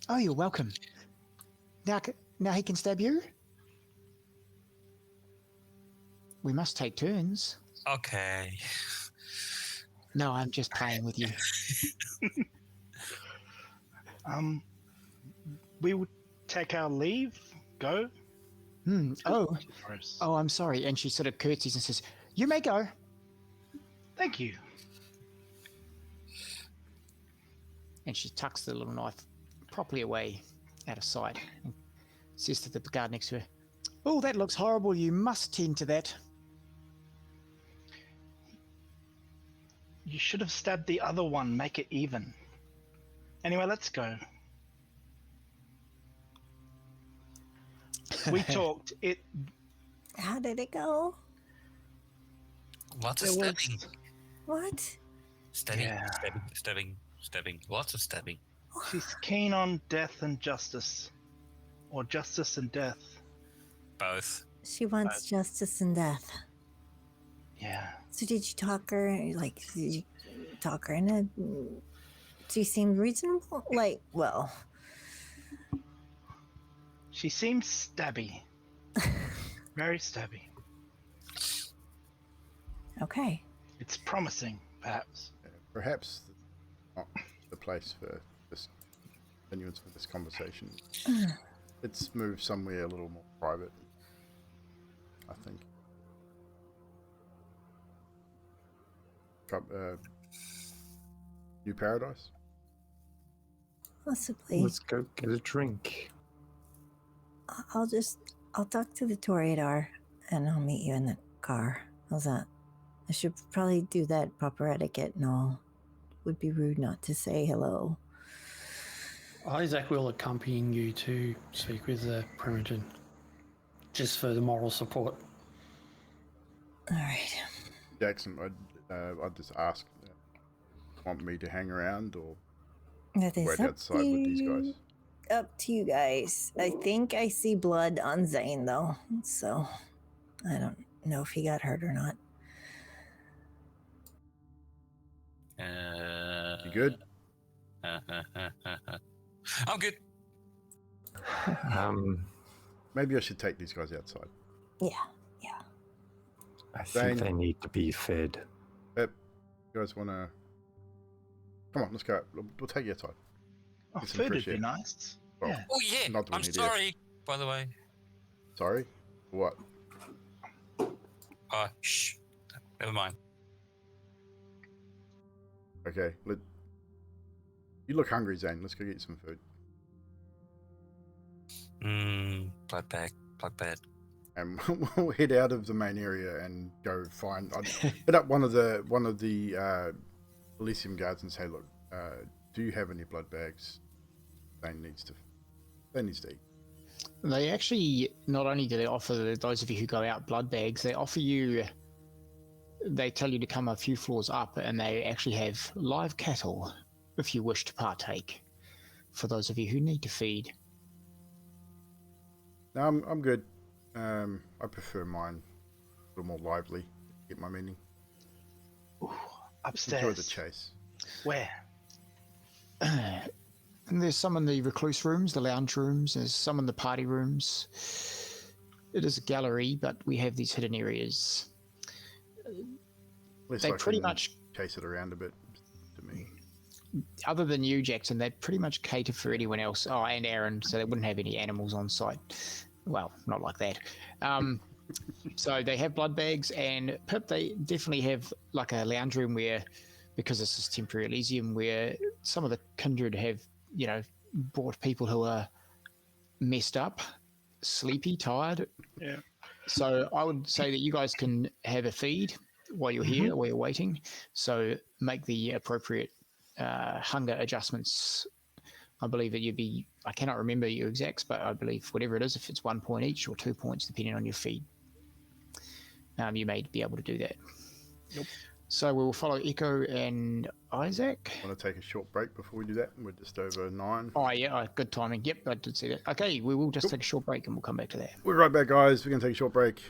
Oh, you're welcome. Now he can stab you? We must take turns. Okay. No, I'm just playing with you. We would take our leave. Go. Oh, I'm sorry. And she sort of curtsies and says, "You may go." Thank you. And she tucks the little knife properly away out of sight and says to the guard next to her, "Oh, that looks horrible. You must tend to that." You should have stabbed the other one. Make it even. Anyway, let's go. We talked. How did it go? Lots of There was- stabbing. What? Stabbing. Lots of stabbing. She's keen on death and justice. Or justice and death. Both. She wants justice and death. Yeah. So did you talk her, did you talk her into... She seemed reasonable? Well... She seems stabby. Very stabby. Okay. It's promising, perhaps. Perhaps not the place for this continuance for this conversation. Let's move somewhere a little more private, I think. New Paradise? Possibly. Let's go get a drink. I'll talk to the Toreador and I'll meet you in the car. How's that? I should probably do that proper etiquette and all. Would be rude not to say hello. Isaac will accompany you to speak with the Primogen, just for the moral support. All right. Jackson, I'd just ask, want me to hang around or That is wait up outside with these guys? Up to you guys. I think I see blood on Zane though, so I don't know if he got hurt or not. You good? I'm good. Maybe I should take these guys outside. Yeah. I think Zane. they need to be fed. You guys want to Come on, let's go. We'll take you outside. Oh, Get some food fresh would be air. nice. Well, Yeah. Oh yeah. Not that we I'm need air. sorry. By the way. Sorry? What? Shh. Never mind. Okay. You look hungry, Zane. Let's go get some food. Blood bag. Blood bag. And we'll head out of the main area and go find. I'd hit up one of the Elysium guards and say, look, do you have any blood bags? Zane needs to eat. They actually, not only do they offer those of you who go out blood bags, they offer you, they tell you to come a few floors up, and they actually have live cattle if you wish to partake, for those of you who need to feed. No, I'm good. I prefer mine a little more lively. Get my meaning. Ooh, upstairs. Enjoy the chase. Where? And there's some in the recluse rooms, the lounge rooms, there's some in the party rooms. It is a gallery, but we have these hidden areas. Unless They I pretty can much, chase it around a bit to me. other than you, Jackson, they pretty much cater for anyone else. Oh, and Aaron, so they wouldn't have any animals on site. Well, not like that. So they have blood bags, and Pip, they definitely have like a lounge room where, because this is temporary Elysium, where some of the kindred have, brought people who are messed up, sleepy, tired. Yeah. So I would say that you guys can have a feed while you're here, while you're waiting. So make the appropriate hunger adjustments. I believe that I cannot remember your exacts, but I believe whatever it is, if it's 1 point each or 2 points, depending on your feed, you may be able to do that. Yep. So we will follow Echo and Isaac. Want to take a short break before we do that? We're just over 9. Oh, yeah, good timing. Yep, I did see that. Okay, we will just take a short break and we'll come back to that. We're right back, guys. We're going to take a short break.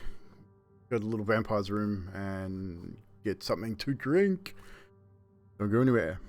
Go to the little vampire's room and get something to drink. Don't go anywhere.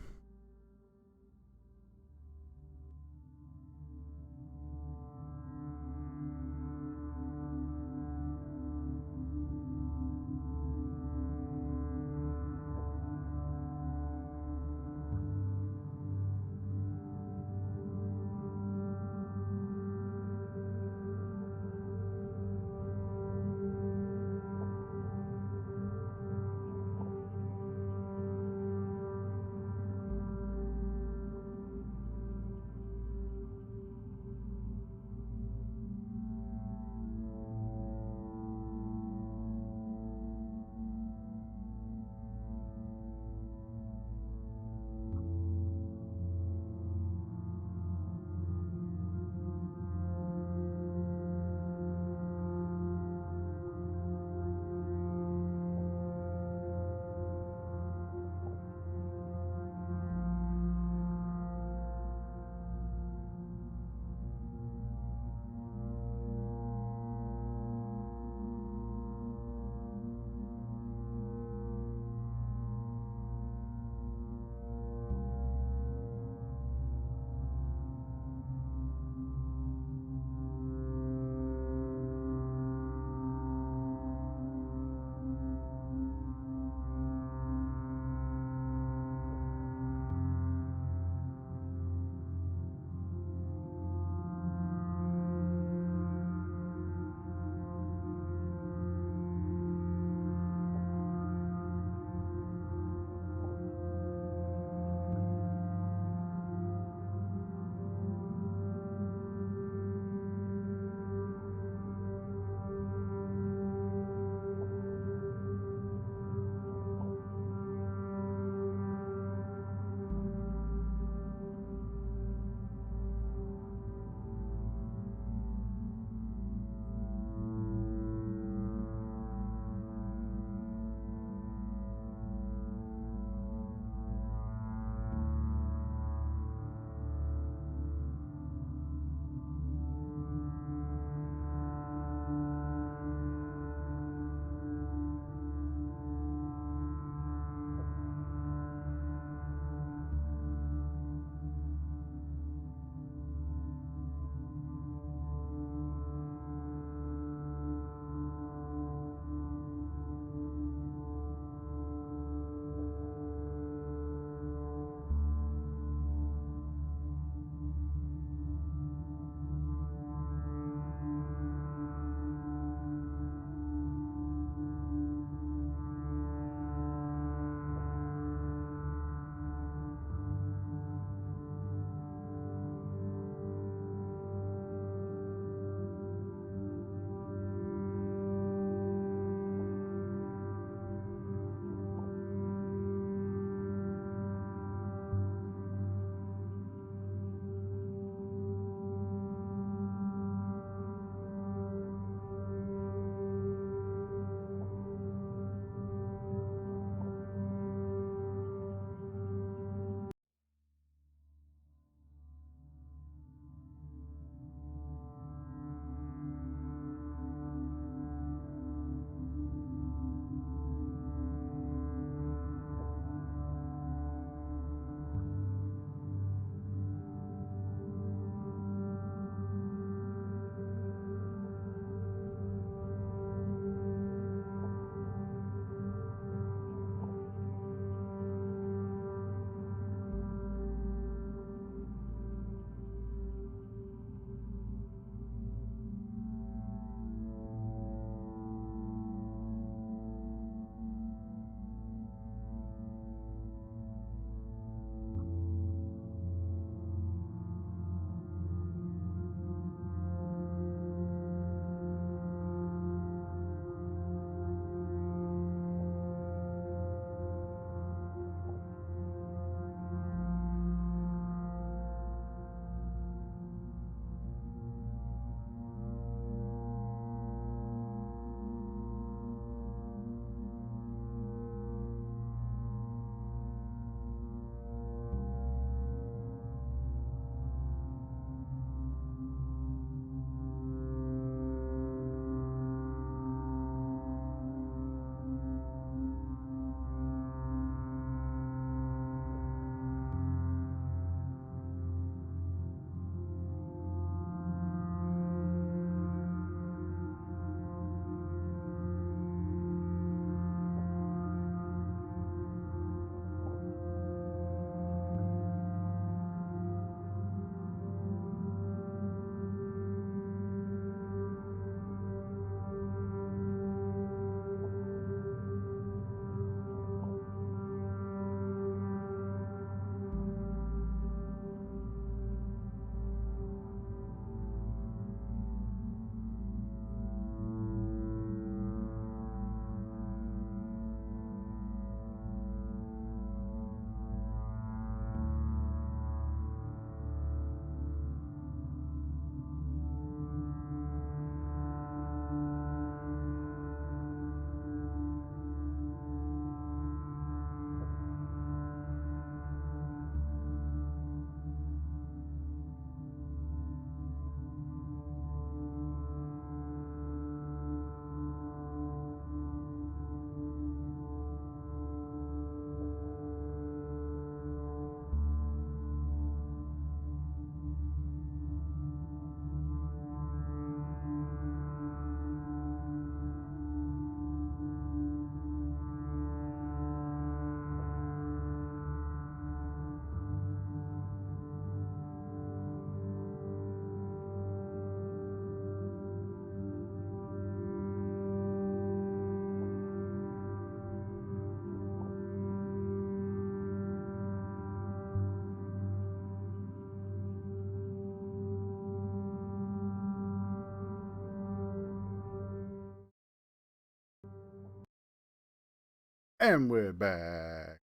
And we're back.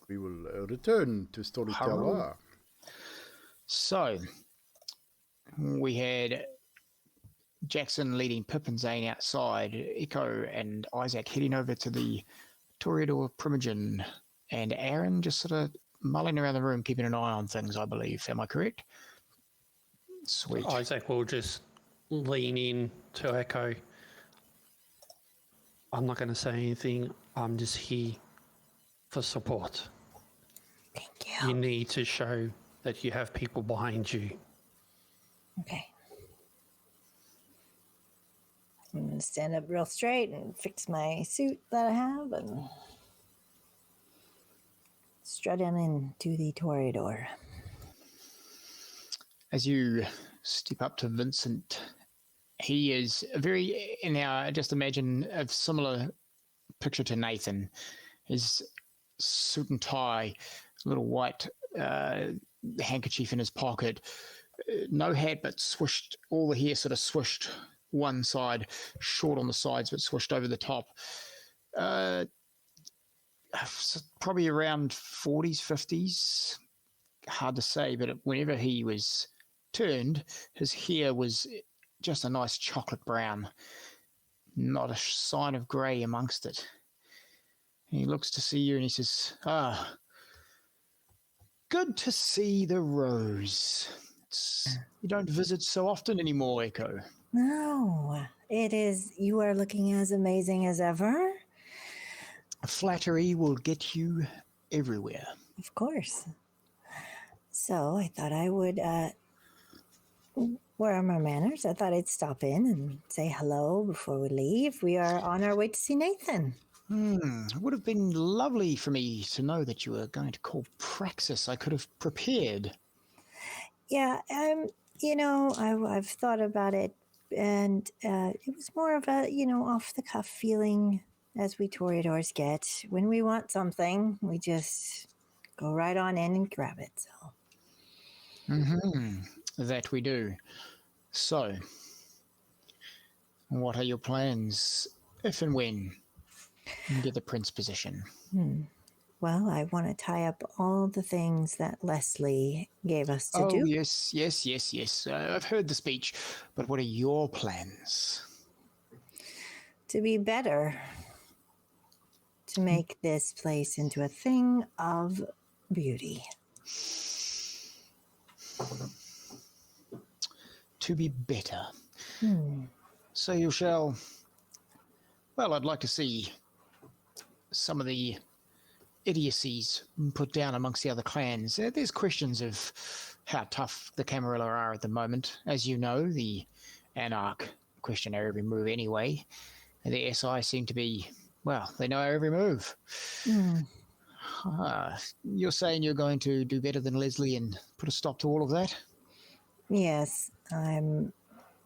We will return to Storyteller. So, we had Jackson leading Pip and Zane outside, Echo and Isaac heading over to the Toreador Primogen, and Aaron just sort of mulling around the room, keeping an eye on things, I believe. Am I correct? Sweet. Isaac will just lean in to Echo. I'm not going to say anything. I'm just here for support. Thank you. You need to show that you have people behind you. Okay. I'm going to stand up real straight and fix my suit that I have and strut on into the Toreador. As you step up to Vincent, he is very, now just imagine a similar picture to Nathan. His suit and tie, little white handkerchief in his pocket, no hat, but swished, all the hair sort of swished one side, short on the sides, but swished over the top. Probably around 40s, 50s. Hard to say, but whenever he was turned, his hair was just a nice chocolate brown. Not a sign of grey amongst it. And he looks to see you and he says, good to see the rose. You don't visit so often anymore, Echo. No, it is. You are looking as amazing as ever. Flattery will get you everywhere. Of course. So I thought I would, where are my manners? I thought I'd stop in and say hello before we leave. We are on our way to see Nathan. It would have been lovely for me to know that you were going to call Praxis. I could have prepared. Yeah, I've thought about it, and it was more of a, off-the-cuff feeling as we Toreadors get. When we want something, we just go right on in and grab it, so. That we do. So, what are your plans if and when you get the prince position? Well, I want to tie up all the things that Leslie gave us to do. Oh, yes. I've heard the speech, but what are your plans? To be better. To make this place into a thing of beauty. To be better. So you shall... Well, I'd like to see some of the idiocies put down amongst the other clans. There's questions of how tough the Camarilla are at the moment. As you know, the Anarch question our every move anyway. The SI seem to be, well, they know our every move. You're saying you're going to do better than Leslie and put a stop to all of that? Yes, I'm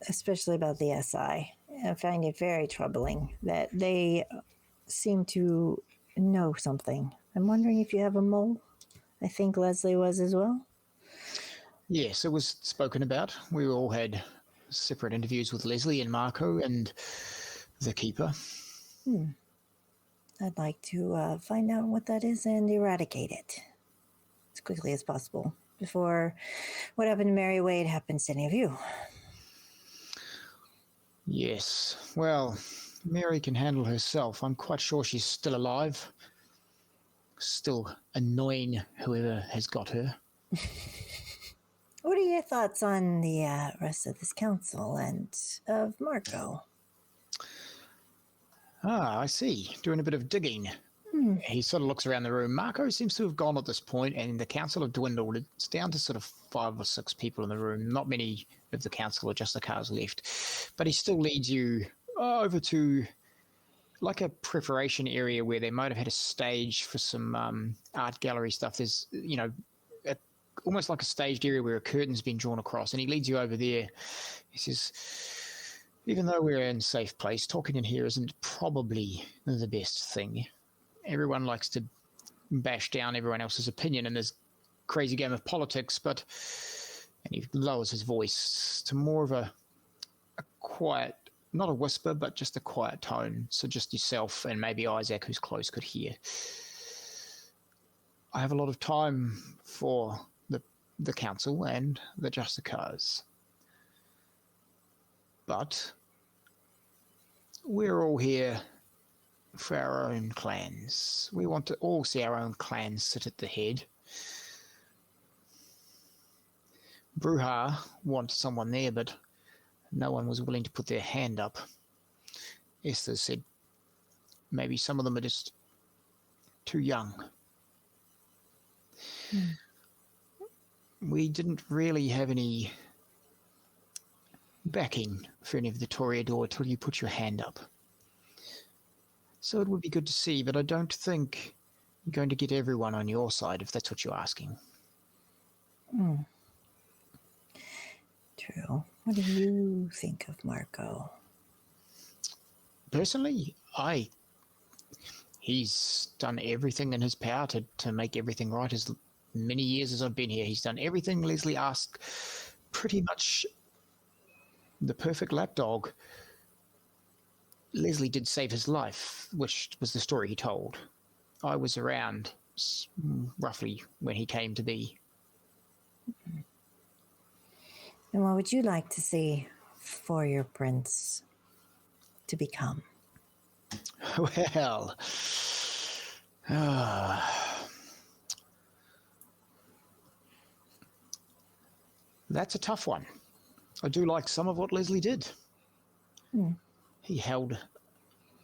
especially about the SI. I find it very troubling that they seem to know something. I'm wondering if you have a mole. I think Leslie was as well. Yes, it was spoken about. We all had separate interviews with Leslie and Marco and the Keeper. I'd like to find out what that is and eradicate it as quickly as possible before what happened to Mary Wade happens to any of you. Yes, well, Mary can handle herself. I'm quite sure she's still alive. Still annoying whoever has got her. What are your thoughts on the rest of this council and of Marco? I see. Doing a bit of digging. He sort of looks around the room. Marco seems to have gone at this point, and the council have dwindled. It's down to sort of 5 or 6 people in the room. Not many of the council, or just the cars left. But he still leads you over to like a preparation area where they might have had a stage for some art gallery stuff. There's, almost like a staged area where a curtain's been drawn across, and he leads you over there. He says, even though we're in a safe place, talking in here isn't probably the best thing. Everyone likes to bash down everyone else's opinion in this crazy game of politics, and he lowers his voice to more of a quiet not a whisper, but just a quiet tone. So just yourself and maybe Isaac, who's close, could hear. I have a lot of time for the council and the Justicars. But we're all here for our own clans. We want to all see our own clans sit at the head. Bruja wanted someone there, but no one was willing to put their hand up. Esther said maybe some of them are just too young. We didn't really have any backing for any of the Toreador till you put your hand up. So it would be good to see, but I don't think you're going to get everyone on your side, if that's what you're asking. True. What do you think of Marco? Personally, he's done everything in his power to make everything right. As many years as I've been here, he's done everything Leslie asked. Pretty much the perfect lapdog. Leslie did save his life, which was the story he told. I was around roughly when he came to be. And what would you like to see for your prince to become? Well, that's a tough one. I do like some of what Leslie did. He held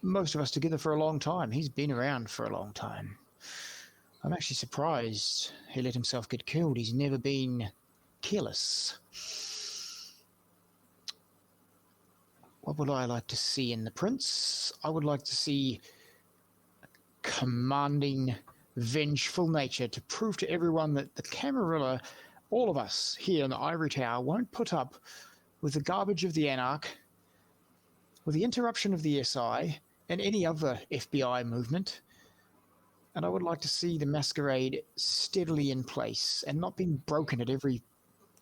most of us together for a long time. He's been around for a long time. I'm actually surprised he let himself get killed. He's never been careless. What would I like to see in the prince? I would like to see commanding, vengeful nature to prove to everyone that the Camarilla, all of us here in the Ivory Tower, won't put up with the garbage of the Anarch, with the interruption of the SI, and any other FBI movement. And I would like to see the masquerade steadily in place and not being broken at every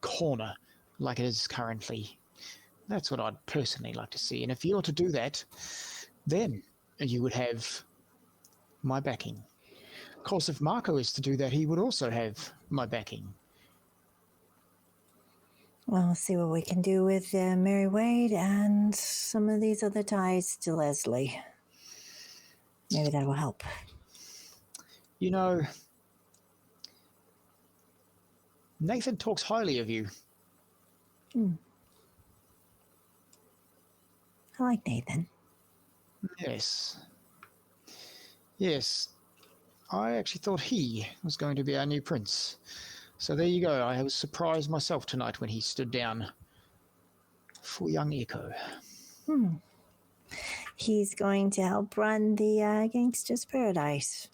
corner like it is currently. That's what I'd personally like to see. And if you were to do that, then you would have my backing. Of course, if Marco is to do that, he would also have my backing. Well, we'll see what we can do with Mary Wade and some of these other ties to Leslie. Maybe that will help. You know, Nathan talks highly of you. I like Nathan. Yes. Yes. I actually thought he was going to be our new prince. So there you go. I was surprised myself tonight when he stood down for young Echo. He's going to help run the Gangster's Paradise.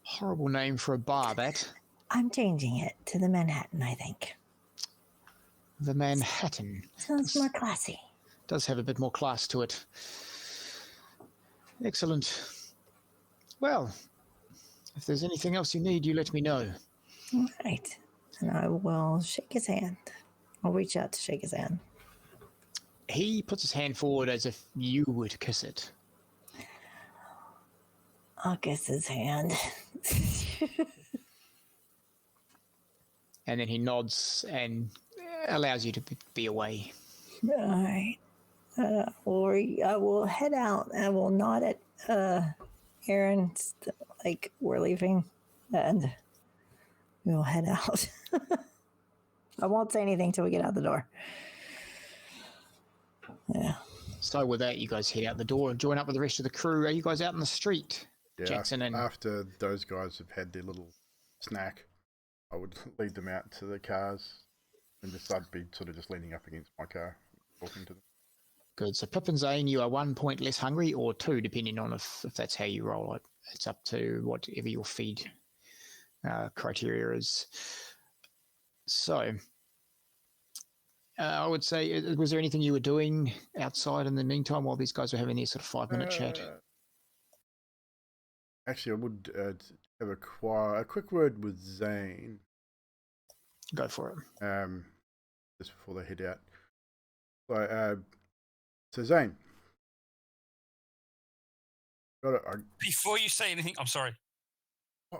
Horrible name for a bar, that. I'm changing it to the Manhattan, I think. The Manhattan. Sounds more classy. Does have a bit more class to it. Excellent. Well, if there's anything else you need, you let me know. All right. And I will shake his hand. I'll reach out to shake his hand. He puts his hand forward as if you would kiss it. I'll kiss his hand. And then he nods and allows you to be away. All right. I will head out. I will nod at Aaron like we're leaving, and we'll head out. I won't say anything till we get out the door. Yeah. So with that, you guys head out the door and join up with the rest of the crew. Are you guys out in the street? Yeah, Jackson and after those guys have had their little snack, I would lead them out to the cars, and I'd be sort of just leaning up against my car, talking to them. Good. So Pip and Zane, you are 1 point less hungry, or 2, depending on if that's how you roll it. It's up to whatever your feed criteria is. So I would say, was there anything you were doing outside in the meantime while these guys were having their sort of 5-minute chat? Actually, I would have a quick word with Zane. Go for it. Just before they head out. So Zane, Before you say anything, I'm sorry.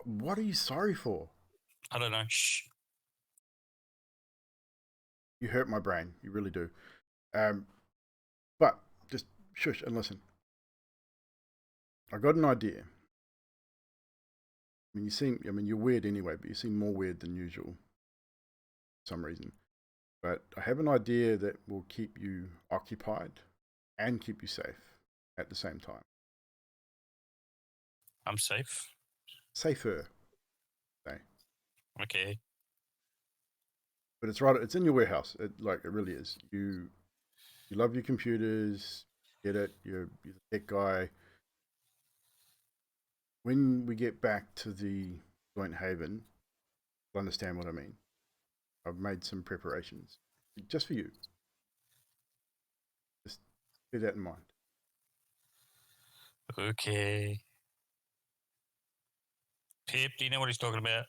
what are you sorry for? I don't know. Shh. You hurt my brain. You really do. But just shush and listen. I got an idea. I mean, you're weird anyway, but you seem more weird than usual for some reason. But I have an idea that will keep you occupied and keep you safe at the same time. I'm safe. Safer. Okay. But it's in your warehouse. It really is. You love your computers, get it, you're the tech guy. When we get back to the joint haven, you'll understand what I mean. I've made some preparations just for you. Just keep that in mind. Okay. Pip, do you know what he's talking about?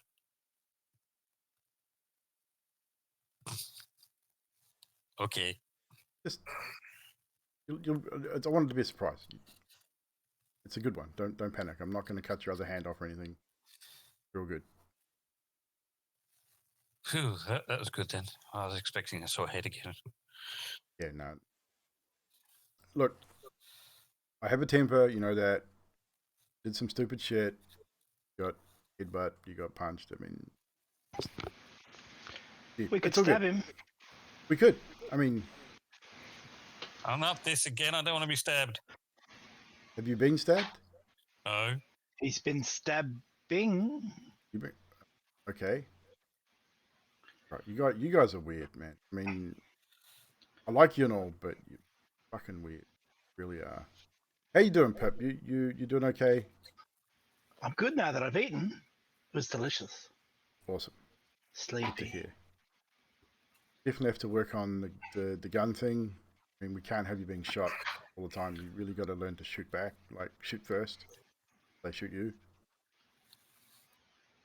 Okay. Just, I wanted to be a surprise. It's a good one. Don't panic. I'm not going to cut your other hand off or anything. You're all good. Phew, that was good then. I was expecting a sore head again. Yeah, no. Look, I have a temper, you know that. Did some stupid shit. You got headbutt, you got punched. I mean, yeah, We could it's all stab good. him. We could. I mean, I'm not this again. I don't want to be stabbed. have you been stabbed? No. He's been stabbing. You been okay? Right, you guys are weird, man. I mean, I like you and all, but you're fucking weird. You really are. How you doing, Pip? You doing okay? I'm good now that I've eaten. It was delicious. Awesome. Good to Sleepy. hear. Definitely have to work on the gun thing. I mean, we can't have you being shot all the time. You really got to learn to shoot back. Like, shoot first. They shoot you.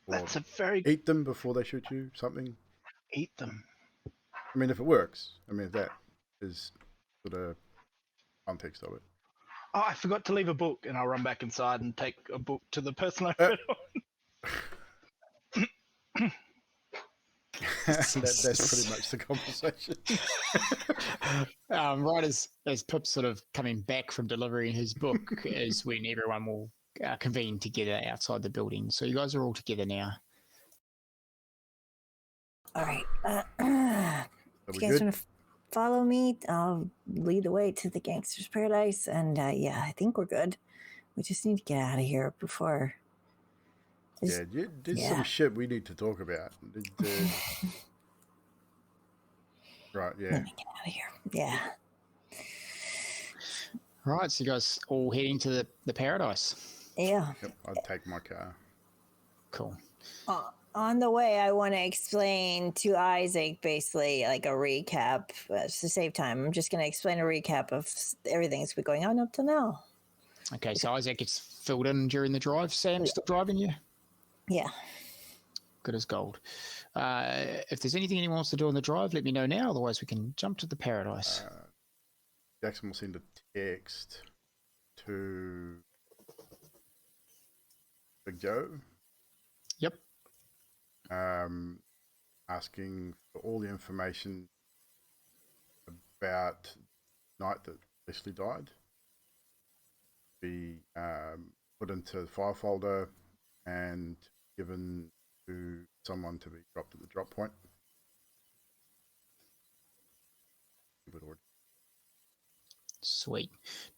Or That's a very eat them before they shoot you. Something. eat them. I mean, if it works. I mean, if that is sort of context of it. Oh, I forgot to leave a book, and I'll run back inside and take a book to the person I read on. That's pretty much the conversation. Right as Pip's sort of coming back from delivering his book is when everyone will convene together outside the building. So you guys are all together now. All right. Are If we you guys good? want to follow me, I'll lead the way to the gangster's paradise. And yeah, I think we're good. We just need to get out of here before. Yeah, there's some shit we need to talk about. Right, yeah. Let me get out of here. Yeah. Right, so you guys all heading to the paradise. Yeah. Yep, I'd take my car. Cool. On the way, I want to explain to Isaac basically like a recap to save time. I'm just going to explain a recap of everything that's been going on up to now. Okay, so Isaac gets filled in during the drive. Sam's still driving you? Yeah. Good as gold. If there's anything anyone wants to do on the drive, let me know now. Otherwise, we can jump to the paradise. Jackson will send a text to Big Joe. Yep. Asking for all the information about the night that Leslie died. Be put into the file folder and given to someone to be dropped at the drop point. Sweet.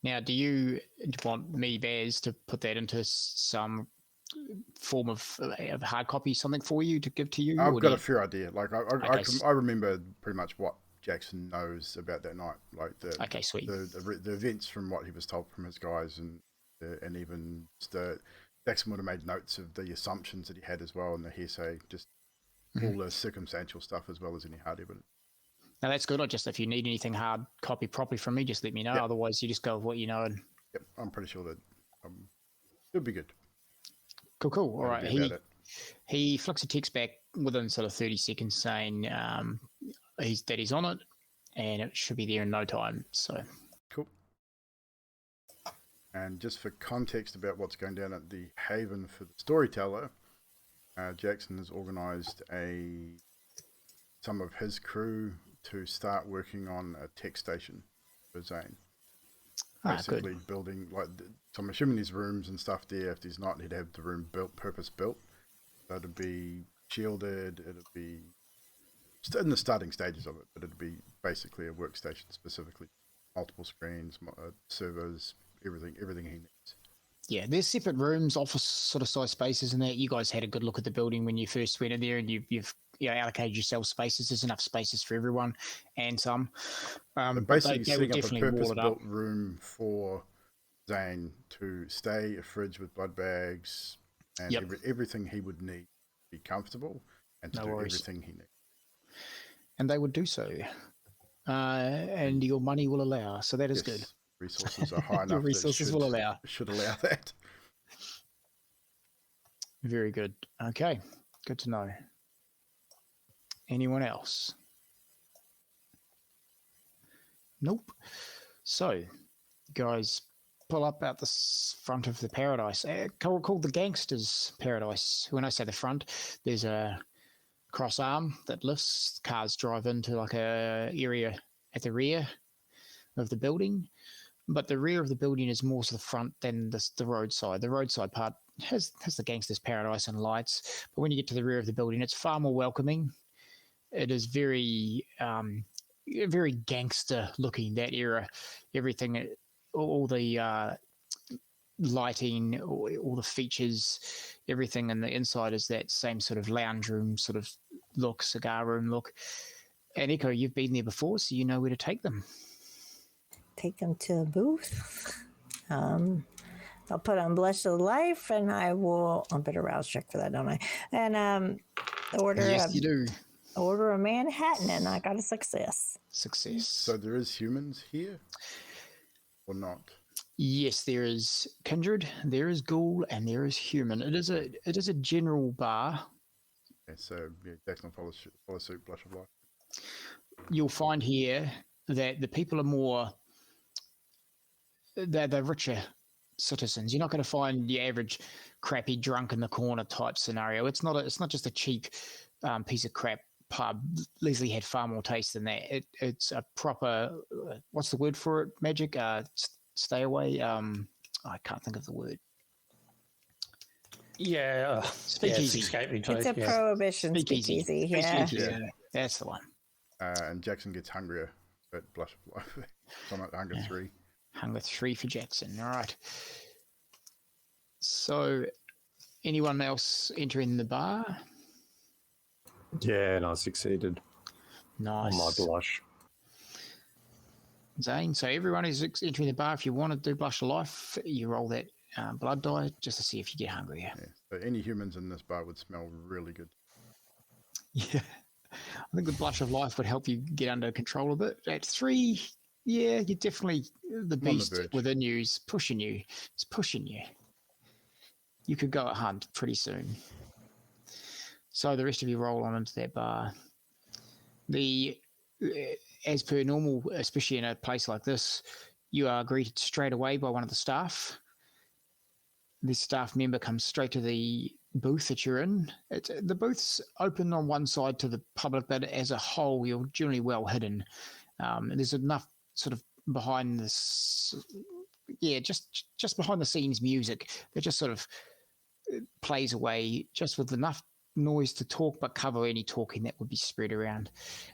Now, do you want me, Baz, to put that into some form of hard copy, something for you to give to you? I've got a fair idea. Like Okay. I remember pretty much what Jackson knows about that night. Like Okay, sweet. the events from what he was told from his guys, and even Jackson would have made notes of the assumptions that he had as well, and the hearsay, just all the circumstantial stuff as well as any hard evidence. Now that's good. Or just if you need anything hard copy properly from me, just let me know. Yep. Otherwise, you just go with what you know. And Yep, I'm pretty sure that it'll be good. Cool. All right. He flicks a text back within sort of 30 seconds saying he's on it. and it should be there in no time. So, Cool. And just for context about what's going down at the Haven for the storyteller, Jackson has organised some of his crew to start working on a tech station for Zane. Basically building, like, so I'm assuming there's rooms and stuff there. If there's not, he'd have the room purpose built. So it'd be shielded, it'd be in the starting stages of it, but it'd be basically a workstation specifically, multiple screens, servers, everything he needs. Yeah, there's separate rooms, office sort of size spaces, and that. You guys had a good look at the building when you first went in there, and you've allocated yourself spaces. There's enough spaces for everyone, and some. But basically, setting up a purpose-built room for Zane to stay, a fridge with blood bags, and everything he would need to be comfortable and to do everything he needs. And they would do so, and your money will allow. So that is good. Resources are high enough. Your resources will allow. Should allow that. Very good. Okay, good to know. Anyone else? Nope. So, guys, pull up out the front of the paradise. Called the Gangsters Paradise. When I say the front, there's a cross arm that lifts. Cars drive into like a area at the rear of the building. But the rear of the building is more to the front than the roadside. The roadside part has the Gangsters Paradise and lights. But when you get to the rear of the building, it's far more welcoming. It is very, very gangster looking, that era. Everything, all the lighting, all the features, everything in the inside is that same sort of lounge room sort of look, cigar room look. And Echo, you've been there before, so you know where to take them. Take them to a booth. I'll put on Blush of Life, and I will. I'll better rouse check for that, don't I? And order. Yes, you do. Order a Manhattan, and I got a success. Success. So there is humans here, or not? Yes, there is kindred, there is ghoul, and there is human. It is a general bar. Okay, so Jackson follow suit, Blush of Life. You'll find here that the people are more. They're richer citizens. You're not going to find the average crappy drunk in the corner type scenario. It's not just a cheap piece of crap pub. Leslie had far more taste than that. It's a proper. What's the word for it? Magic. Stay away. I can't think of the word. Yeah, speakeasy. It's a prohibition speakeasy. Yeah, that's the one. And Jackson gets hungrier at Blush of Life. So I'm at hunger 3. Hunger 3 for Jackson. All right. So, anyone else entering the bar? Yeah, and I succeeded. Nice. On my blush. Zane, so everyone is entering the bar. If you want to do Blush of Life, you roll that blood die just to see if you get hungrier. Yeah. So any humans in this bar would smell really good. Yeah. I think the Blush of Life would help you get under control a bit. At 3, yeah, you're definitely the beast within you is pushing you. It's pushing you. You could go at hunt pretty soon. So the rest of you roll on into that bar. As per normal, especially in a place like this, you are greeted straight away by one of the staff. This staff member comes straight to the booth that you're in. The booth's open on one side to the public, but as a whole, you're generally well hidden. There's enough sort of behind this, just behind the scenes music that just sort of plays away, just with enough noise to talk, but cover any talking that would be spread around.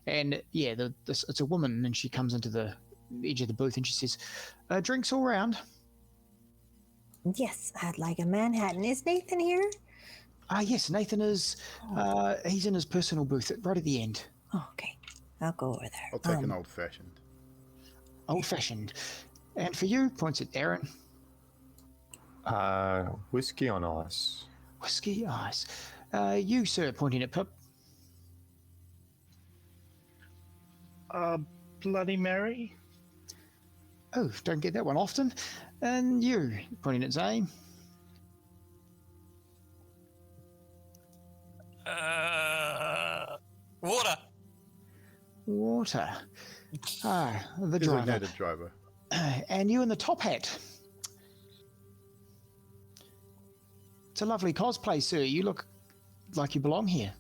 And yeah, it's a woman, and she comes into the edge of the booth and she says, "Drinks all round." Yes, I'd like a Manhattan. Is Nathan here? Yes, Nathan is. He's in his personal booth right at the end. Oh, okay, I'll go over there. I'll take an old-fashioned. Old-fashioned. And for you, points at Aaron. Whiskey on ice. Whiskey ice. You, sir, pointing at Pip. Bloody Mary. Oh, don't get that one often. And you, pointing at Zane. Water. Water. The driver. Designated driver. And you in the top hat. It's a lovely cosplay, sir. You look like you belong here.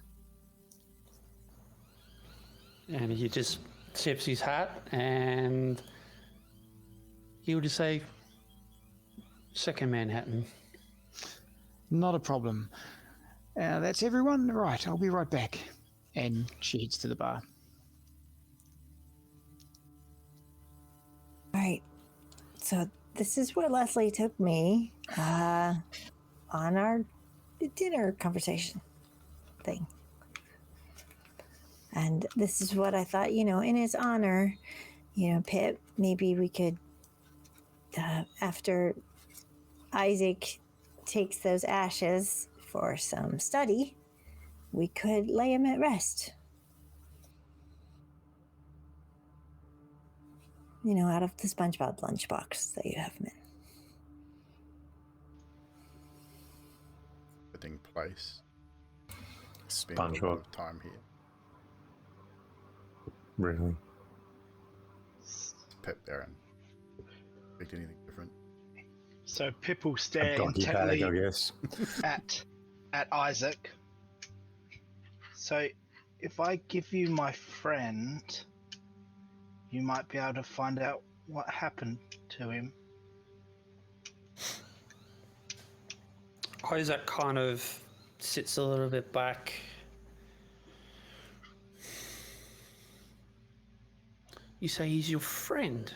And he just tips his hat and he'll just say, Second Manhattan. Not a problem. That's everyone? Right, I'll be right back. And she heads to the bar. All right. So this is where Leslie took me on our dinner conversation thing. And this is what I thought, in his honor, Pip, maybe we could, after Isaac takes those ashes for some study, we could lay him at rest. Out of the SpongeBob lunchbox that you have him in. Fitting place. Spend a lot SpongeBob. of time here. Really? Pep there and expect anything different. So Pip will A stare doggy intently bag, I guess. at Isaac. So if I give you my friend, you might be able to find out what happened to him. Isaac kind of sits a little bit back. You say he's your friend?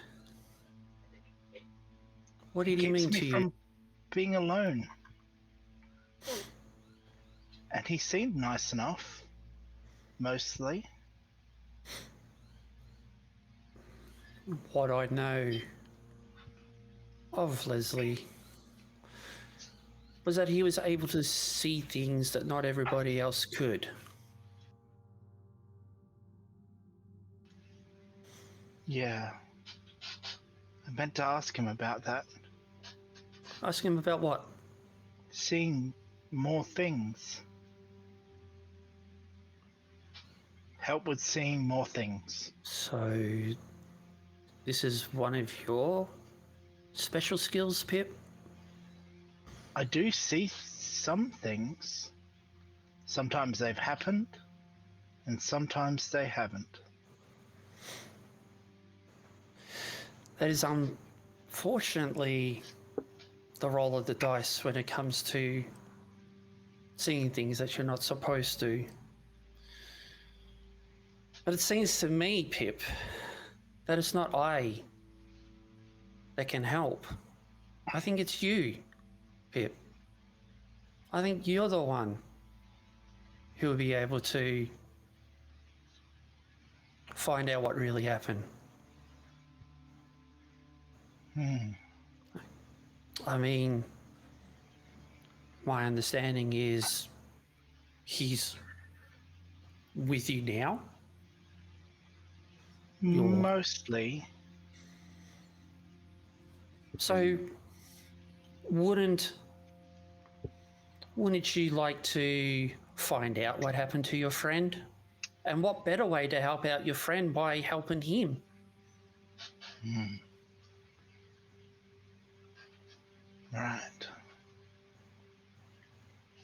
What did he mean Keeps to me you? from being alone. And he seemed nice enough, mostly. What I know of Leslie was that he was able to see things that not everybody else could. Yeah. I meant to ask him about that. Ask him about what? Seeing more things. Help with seeing more things. So, this is one of your special skills, Pip? I do see some things. Sometimes they've happened, and sometimes they haven't. That is unfortunately the roll of the dice when it comes to seeing things that you're not supposed to. But it seems to me, Pip, that it's not I that can help. I think it's you, Pip. I think you're the one who will be able to find out what really happened. I mean, my understanding is he's with you now. Mostly. So, wouldn't you like to find out what happened to your friend? And what better way to help out your friend by helping him? Right.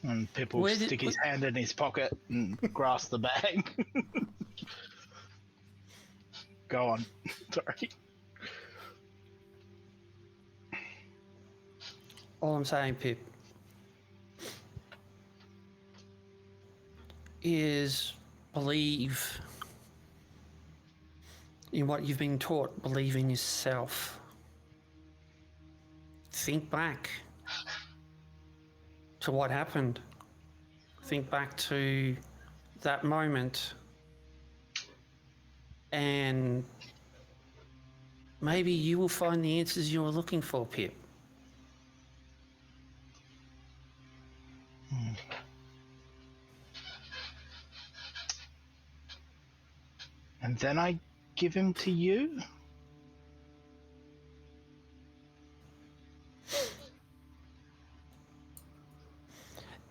And Pip will Where did- stick his hand in his pocket and grasp the bag. Go on. Sorry. All I'm saying, Pip, is believe in what you've been taught. Believe in yourself. Think back to what happened. Think back to that moment. And maybe you will find the answers you are looking for, Pip. And then I give him to you?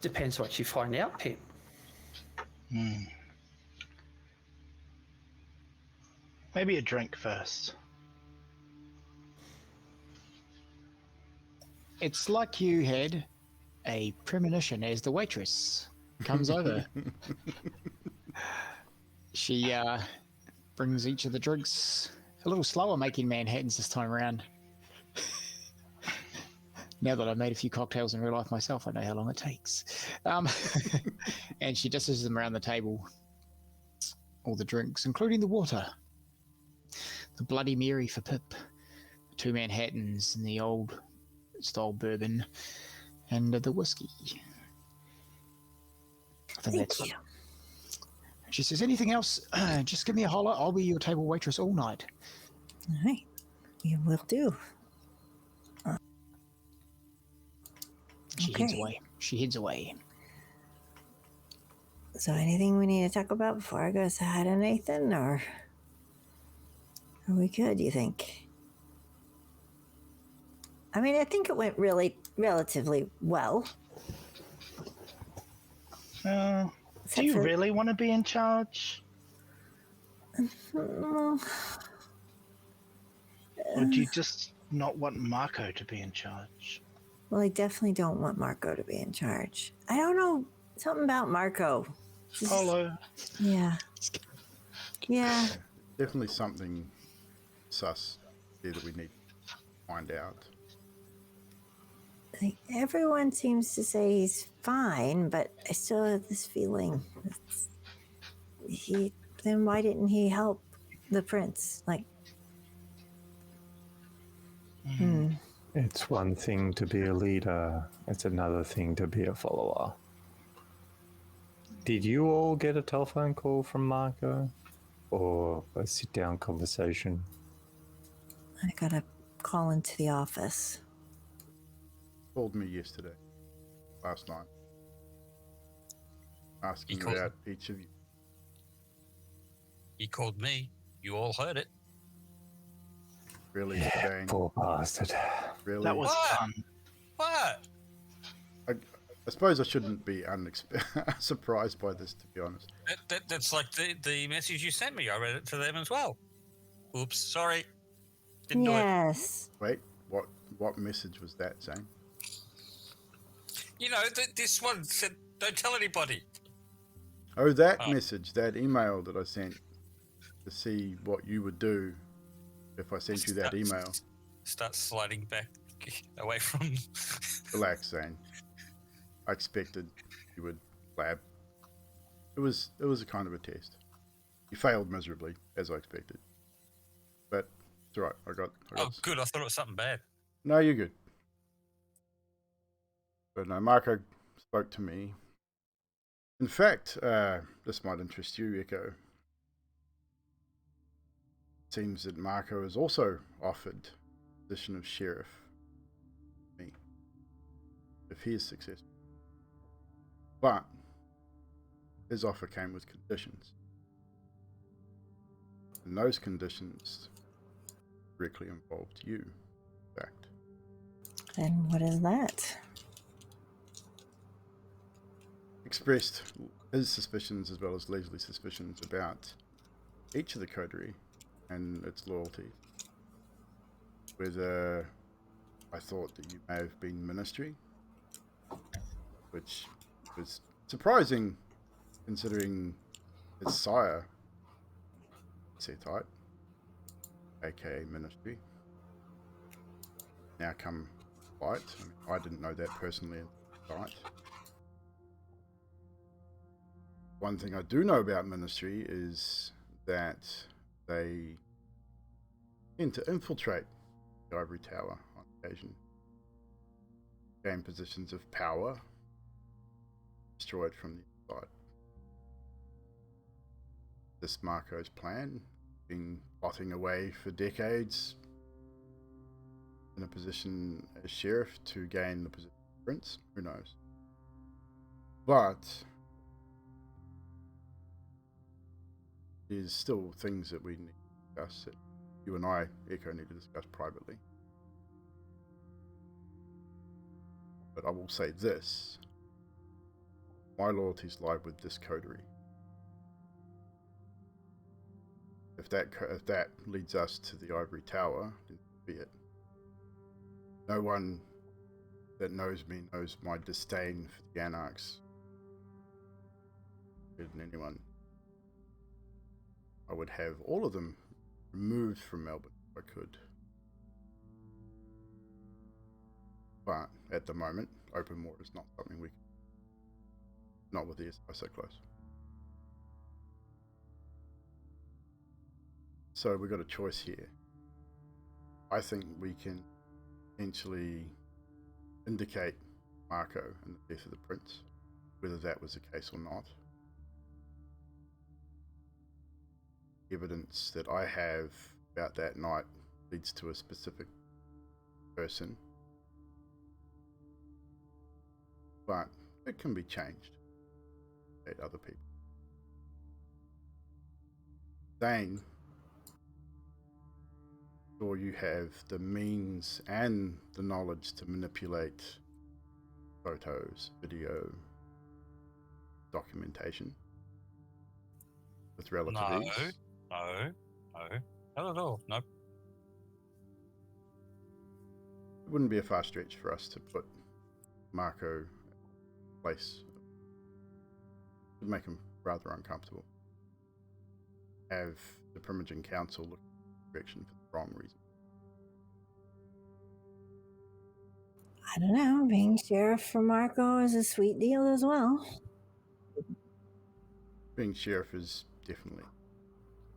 Depends what you find out, Pip. Maybe a drink first. It's like you had a premonition as the waitress comes over. She brings each of the drinks a little slower, making Manhattans this time around. Now that I've made a few cocktails in real life myself, I know how long it takes. And she dishes them around the table. All the drinks, including the water. The Bloody Mary for Pip. 2 Manhattans and the old style bourbon. And the whiskey. I think Thank that's you. She says, anything else? Just give me a holler. I'll be your table waitress all night. All right. We will do. She heads Okay. away. She heads away. So anything we need to talk about before I go say hi to Nathan, or are we good, you think? I mean, I think it went relatively well. Do you really want to be in charge? Or do you just not want Marco to be in charge? Well, I definitely don't want Marco to be in charge. I don't know. Something about Marco. Polo. Yeah. Yeah. Definitely something sus here that we need to find out. Like, everyone seems to say he's fine, but I still have this feeling. Then why didn't he help the prince? Like, It's one thing to be a leader, it's another thing to be a follower. Did you all get a telephone call from Marco? Or a sit-down conversation? I gotta call into the office. Called me yesterday, last night, asking He called- about each of you. He called me. You all heard it. Really, Dane? Poor bastard. Really? That was What? fun. What? I suppose I shouldn't be surprised by this, to be honest. That's like the message you sent me. I read it to them as well. Oops, sorry. Didn't do it. Yes. Wait, what message was that, Zane? You know, this one said, don't tell anybody. Oh, that Oh. message, that email that I sent to see what you would do if I sent you that email. Start sliding back away from... Relax, Zane. I expected you would blab. It was a kind of a test. You failed miserably, as I expected. But it's all right. I got Oh, good. I thought it was something bad. No, you're good. But no, Marco spoke to me. In fact, this might interest you, Echo. It seems that Marco has also offered the position of sheriff. Me. If he is successful. But his offer came with conditions. And those conditions directly involved you, in fact. And what is that? Expressed his suspicions as well as Leslie's suspicions about each of the coterie and its loyalty. Whether I thought that you may have been ministry, which was surprising considering his sire, Setite, aka ministry, now come light. I didn't know that personally in light. One thing I do know about ministry is that they tend to infiltrate the ivory tower on occasion, gain positions of power, destroy it from the inside. This Marco's plan, been plotting away for decades in a position as sheriff to gain the position of prince, who knows. But there's still things that we need to discuss, that you and I, Echo, need to discuss privately. But I will say this. My loyalties lie with this coterie. if that leads us to the ivory tower, then be it. No one that knows me knows my disdain for the anarchs. Better than anyone. I would have all of them removed from Melbourne if I could. But at the moment, open water is not something we can. Not with the SI so close. So we've got a choice here. I think we can potentially indicate Marco and the death of the prince, whether that was the case or not. Evidence that I have about that night leads to a specific person, but it can be changed at other people. Zane, or you have the means and the knowledge to manipulate photos, video, documentation with relative ease. No, not at all. Nope. It wouldn't be a far stretch for us to put Marco in place. It would make him rather uncomfortable. Have the Primogen Council look in the direction for the wrong reason. I don't know. Being sheriff for Marco is a sweet deal as well. Being sheriff is definitely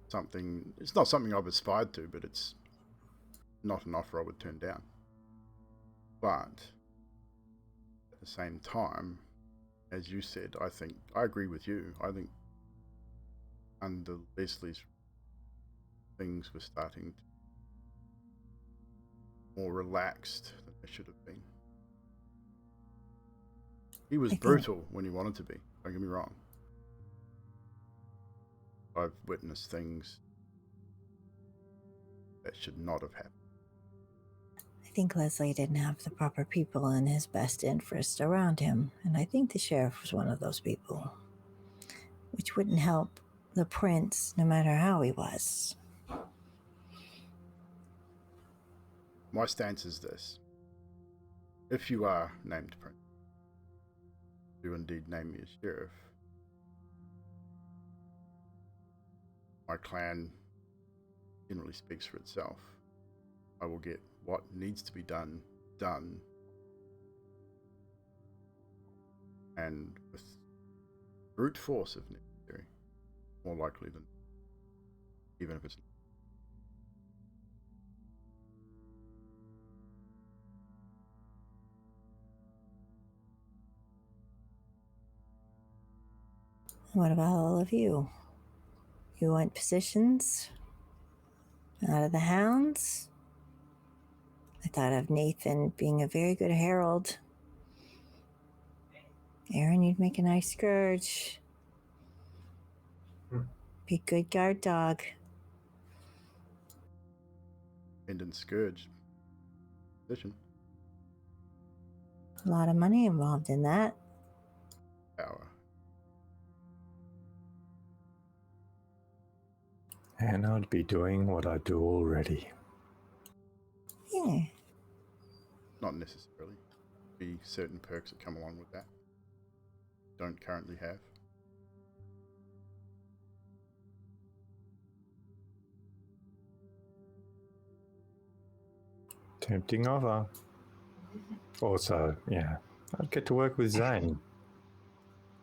something. It's not something I've aspired to, but it's not an offer I would turn down. But at the same time, as you said, I agree with you. I think under Leslie's, things were starting to be more relaxed than they should have been. He was brutal when he wanted to be, don't get me wrong. I've witnessed things that should not have happened. I think Leslie didn't have the proper people in his best interest around him, and I think the sheriff was one of those people, which wouldn't help the prince no matter how he was. My stance is this. If you are named prince, you indeed name me as sheriff, my clan generally speaks for itself. I will get what needs to be done, and with brute force if necessary, more likely than even if it's What about all of you? You want positions out of the hounds? I thought of Nathan being a very good herald. Aaron, you'd make a nice scourge. Be a good guard dog. independent scourge position. A lot of money involved in that. Power. And I'd be doing what I do already. Yeah. Not necessarily. Be certain perks that come along with that. Don't currently have. Tempting offer. Also, yeah, I'd get to work with Zane.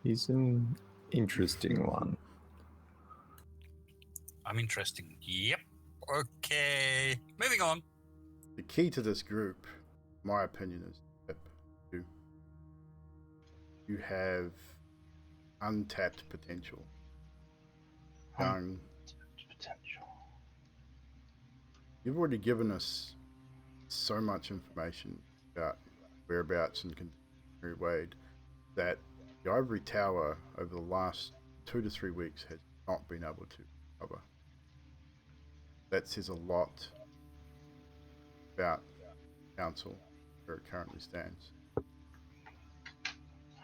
He's an interesting one. I'm interesting. Yep. Okay. Moving on. The key to this group, my opinion, is you have untapped potential. Young. Potential. You've already given us so much information about whereabouts and Henry Wade that the Ivory Tower over the last 2 to 3 weeks has not been able to recover. That says a lot about council where it currently stands.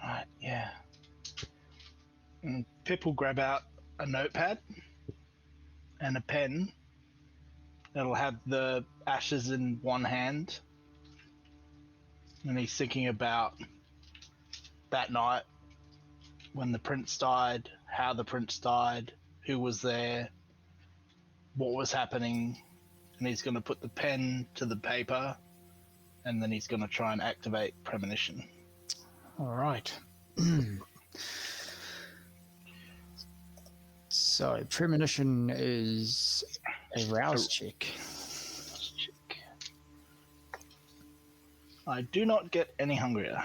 Right, yeah. And Pip will grab out a notepad and a pen. It'll have the ashes in one hand. And he's thinking about that night when the prince died, how the prince died, who was there, what was happening. And he's going to put the pen to the paper, and then he's going to try and activate Premonition. All right. So, Premonition is a rouse check. I do not get any hungrier.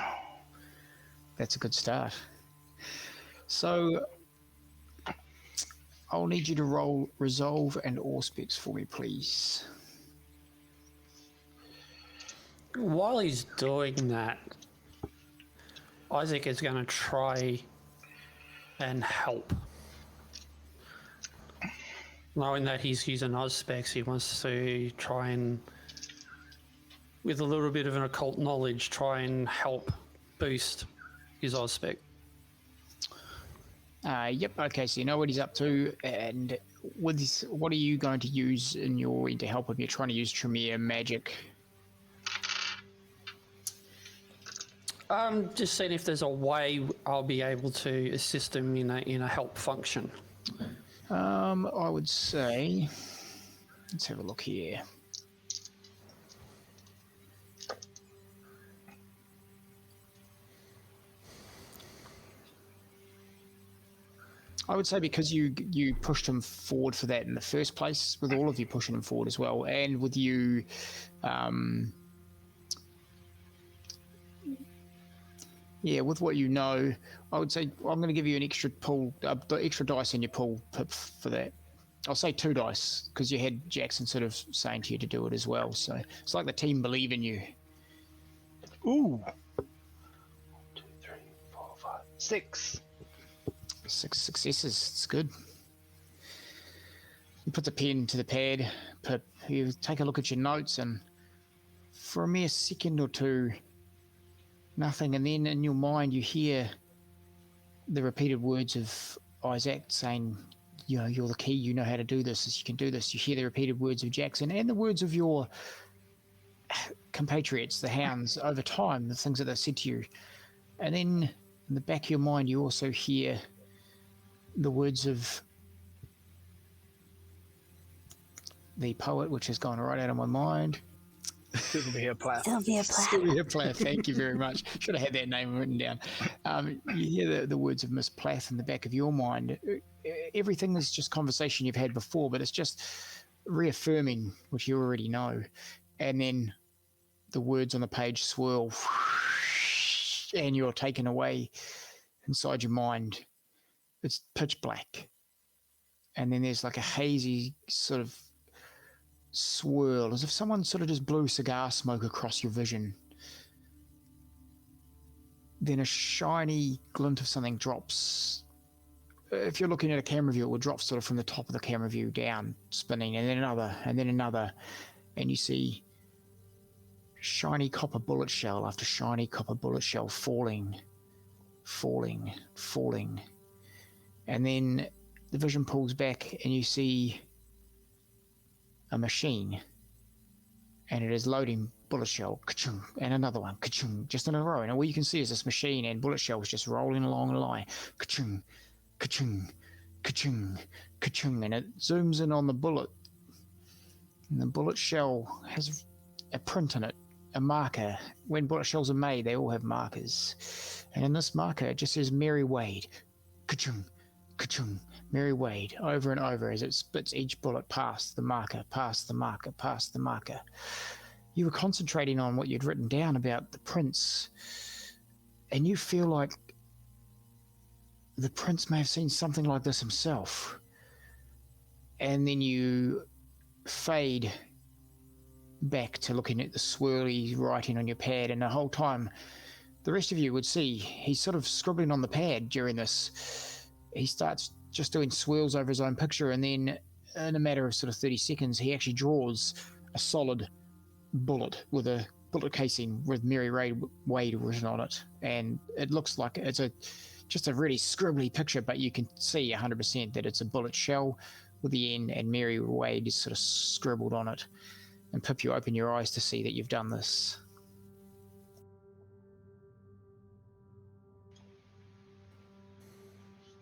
That's a good start. So, I'll need you to roll Resolve and Auspex for me, please. While he's doing that, Isaac is going to try and help. Knowing that he's using Auspex, he wants to try and, with a little bit of an occult knowledge, try and help boost his Auspex. Yep, okay, so you know what he's up to, and with this, what are you going to use in your end to help him? You're trying to use Tremere magic. Just seeing if there's a way I'll be able to assist him in a help function. I would say, let's have a look here. I would say because you pushed him forward for that in the first place, with all of you pushing him forward as well, and with you, with what you know, I would say I'm going to give you an extra pull, extra dice in your pull for that. I'll say 2 dice because you had Jackson sort of saying to you to do it as well. So it's like the team believe in you. Ooh. 1, 2, 3, 4, 5, 6. 6 successes. It's good. You put the pen to the pad. You take a look at your notes, and for a mere second or two, nothing. And then in your mind, you hear the repeated words of Isaac saying, "You know, you're the key. You know how to do this. You can do this." You hear the repeated words of Jackson and the words of your compatriots, the hounds, over time, the things that they said to you. And then in the back of your mind, you also hear the words of the poet, which has gone right out of my mind. Sylvia Plath. Sylvia Plath. Sylvia Plath, thank you very much. Should have had that name written down. You hear the words of Miss Plath in the back of your mind. Everything is just conversation you've had before, but it's just reaffirming what you already know. And then the words on the page swirl, and you're taken away inside your mind. It's pitch black. And then there's like a hazy sort of swirl, as if someone sort of just blew cigar smoke across your vision. Then a shiny glint of something drops. If you're looking at a camera view, it would drop sort of from the top of the camera view down, spinning, and then another, and then another. And you see shiny copper bullet shell after shiny copper bullet shell falling. And then the vision pulls back and you see a machine, and it is loading bullet shell, ka-chung, and another one, ka-chung, just in a row. And all you can see is this machine and bullet shells just rolling along a line, ka-chung, ka-chung, ka-chung, ka-chung, and it zooms in on the bullet. And the bullet shell has a print in it, a marker. When bullet shells are made, they all have markers. And in this marker, it just says Mary Wade, ka-chung, ka-chung, Mary Wade, over and over as it spits each bullet past the marker, past the marker, past the marker. You were concentrating on what you'd written down about the prince, and you feel like the prince may have seen something like this himself. And then you fade back to looking at the swirly writing on your pad, and the whole time the rest of you would see he's sort of scribbling on the pad during this. He starts just doing swirls over his own picture, and then in a matter of sort of 30 seconds he actually draws a solid bullet with a bullet casing with Mary Wade written on it, and it looks like it's just a really scribbly picture, but you can see 100% that it's a bullet shell with the N, and Mary Wade is sort of scribbled on it. And Pip, you open your eyes to see that you've done this.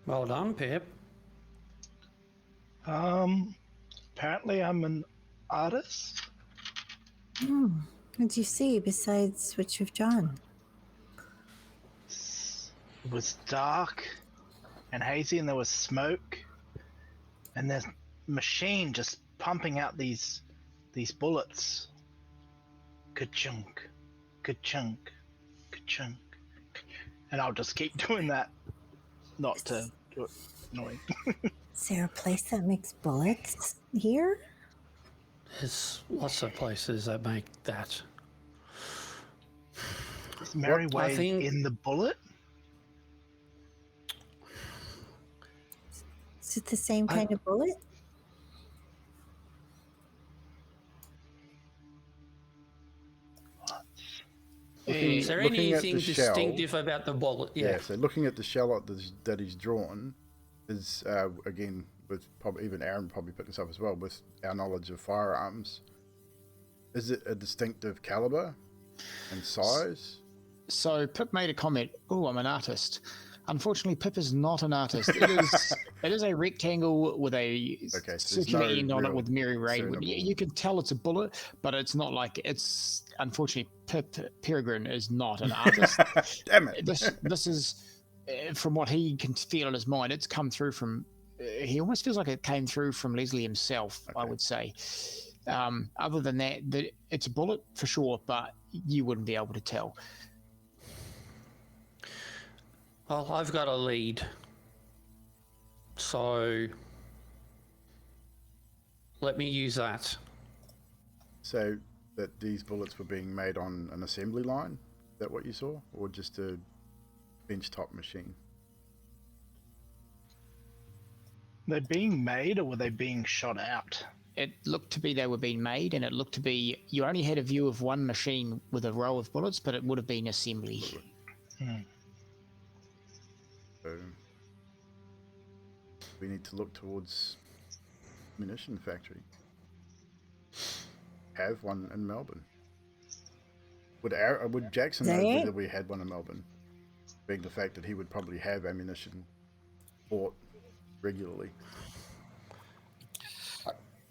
Well done, Pip. Apparently I'm an artist. What do you see besides what you've drawn? It was dark and hazy, and there was smoke, and there's machine just pumping out these bullets. Ka-chunk, ka-chunk, ka-chunk. And I'll just keep doing that, not to do it annoying. Is there a place that makes bullets here? There's lots of places that make that. Is Mary I Wade think- in the bullet? Is it the same kind of bullet? Is there looking at anything the shell- distinctive about the bullet? Yeah. So looking at the shell that he's drawn is again, with probably even Aaron probably picked this up as well, with our knowledge of firearms. Is it a distinctive caliber and size? So Pip made a comment, "Oh, I'm an artist." Unfortunately, Pip is not an artist. It is a rectangle with a Okay, so there's circular no end on it real with Mary Wade. discernible- You can tell it's a bullet, but it's not like it's. Unfortunately, Pip Peregrine is not an artist. Damn it! This is, from what he can feel in his mind, it's come through from. He almost feels like it came through from Leslie himself. I Okay. would say. Other than that, it's a bullet for sure, but you wouldn't be able to tell. Well, I've got a lead. So let me use that. So that these bullets were being made on an assembly line? Is that what you saw, or just a benchtop machine? They're being made, or were they being shot out? It looked to be they were being made, and it looked to be you only had a view of one machine with a row of bullets, but it would have been assembly. So we need to look towards munition factory. Have one in Melbourne. Would Jackson know They- whether we had one in Melbourne? Being the fact that he would probably have ammunition bought regularly.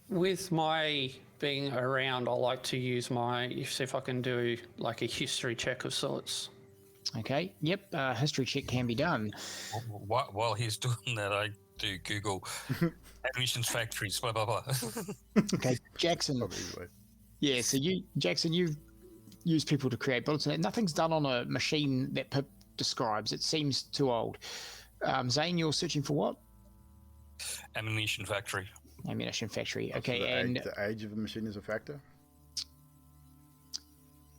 With my being around, I like to use see if I can do like a history check of sorts. Okay. Yep. History check can be done. While he's doing that, I do Google ammunitions factories, blah, blah, blah. Okay, Jackson. Probably easily. Yeah. So Jackson, you use people to create bullets, and nothing's done on a machine that Pip describes. It seems too old. Zane, you're searching for what? Ammunition factory. Ammunition factory. So Okay, the age of the machine is a factor.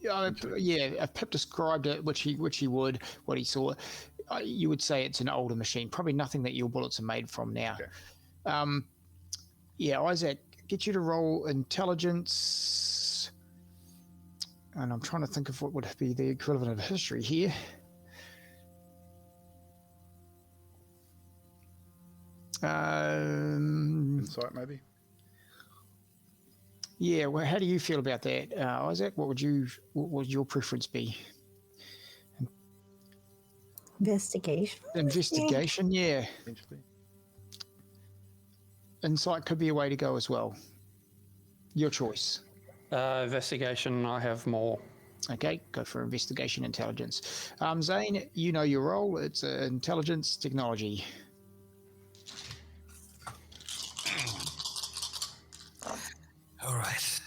if Pip described it, which he would, what he saw, you would say it's an older machine. Probably nothing that your bullets are made from now. Okay. Isaac, get you to roll intelligence, and I'm trying to think of what would be the equivalent of history here. Insight, maybe. Yeah. Well, how do you feel about that, Isaac? What would your preference be? Investigation. Investigation, yeah. Potentially. Insight could be a way to go as well. Your choice. Investigation, I have more. Okay, go for investigation intelligence. Zane, you know your role. It's intelligence technology. All right.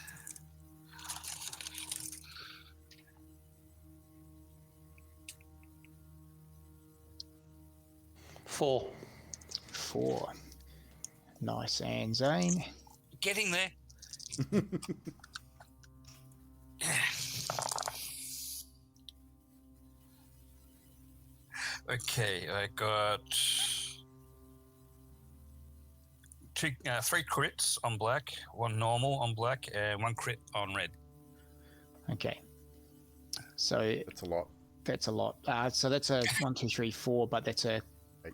Four. 4. Nice. And Zane? Getting there. Okay, I got three crits on black, one normal on black, and one crit on red. Okay. So That's a lot. that's a lot. So that's a 1, 2, 3, 4, but that's a 8.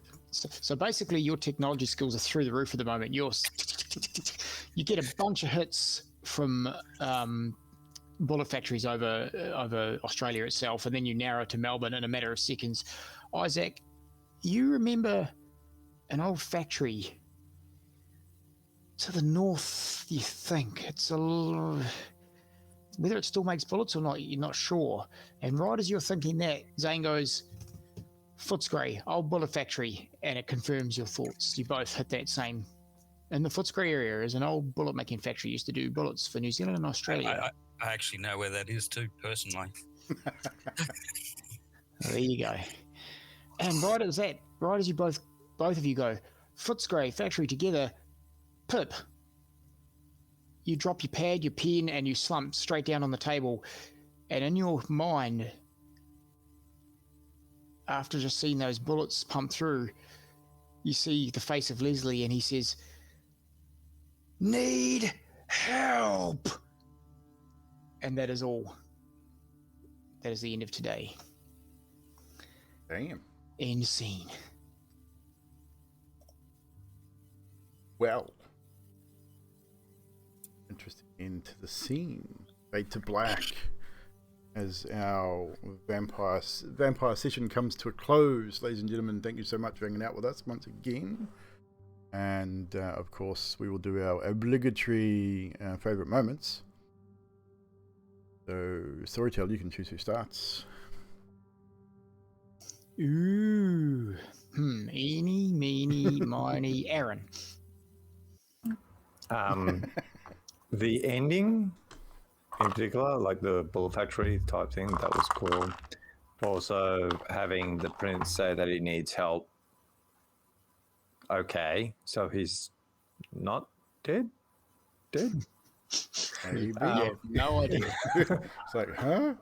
So basically, your technology skills are through the roof at the moment. You get a bunch of hits from bullet factories over Australia itself, and then you narrow to Melbourne in a matter of seconds. Isaac, you remember an old factory to the north? You think it's whether it still makes bullets or not, you're not sure. And right as you're thinking that, Zane goes, Footscray, old bullet factory, and it confirms your thoughts. You both hit that same. In the Footscray area is an old bullet making factory, used to do bullets for New Zealand and Australia. I actually know where that is too, personally. There you go. And right as you both of you go, Footscray factory together, Pip, you drop your pad, your pen, and you slump straight down on the table. And in your mind, after just seeing those bullets pump through, you see the face of Leslie, and he says, "Need help." And that is all. That is the end of today. Damn. End scene. Well, interesting end to the scene. Fade to black as our vampire session comes to a close. Ladies and gentlemen, thank you so much for hanging out with us once again. And of course, we will do our obligatory favourite moments. So, Storytell, you can choose who starts. Ooh. Eeny, meeny, miny, Aaron. The ending, in particular, like the bullet factory type thing, that was cool. Also, having the prince say that he needs help. Okay, so he's not dead? Dead? Maybe. No idea. It's like, huh?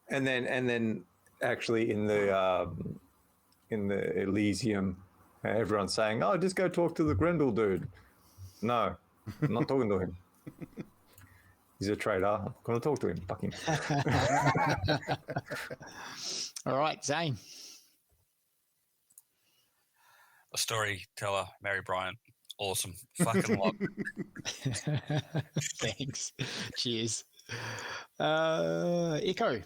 And then actually in the Elysium, everyone's saying, "Oh, just go talk to the Grendel dude." No, I'm not talking to him. He's a traitor. I'm going to talk to him. Fuck him. All right, Zane. A storyteller, Mary Bryant. Awesome. Fucking love it. Thanks. Cheers. Echo.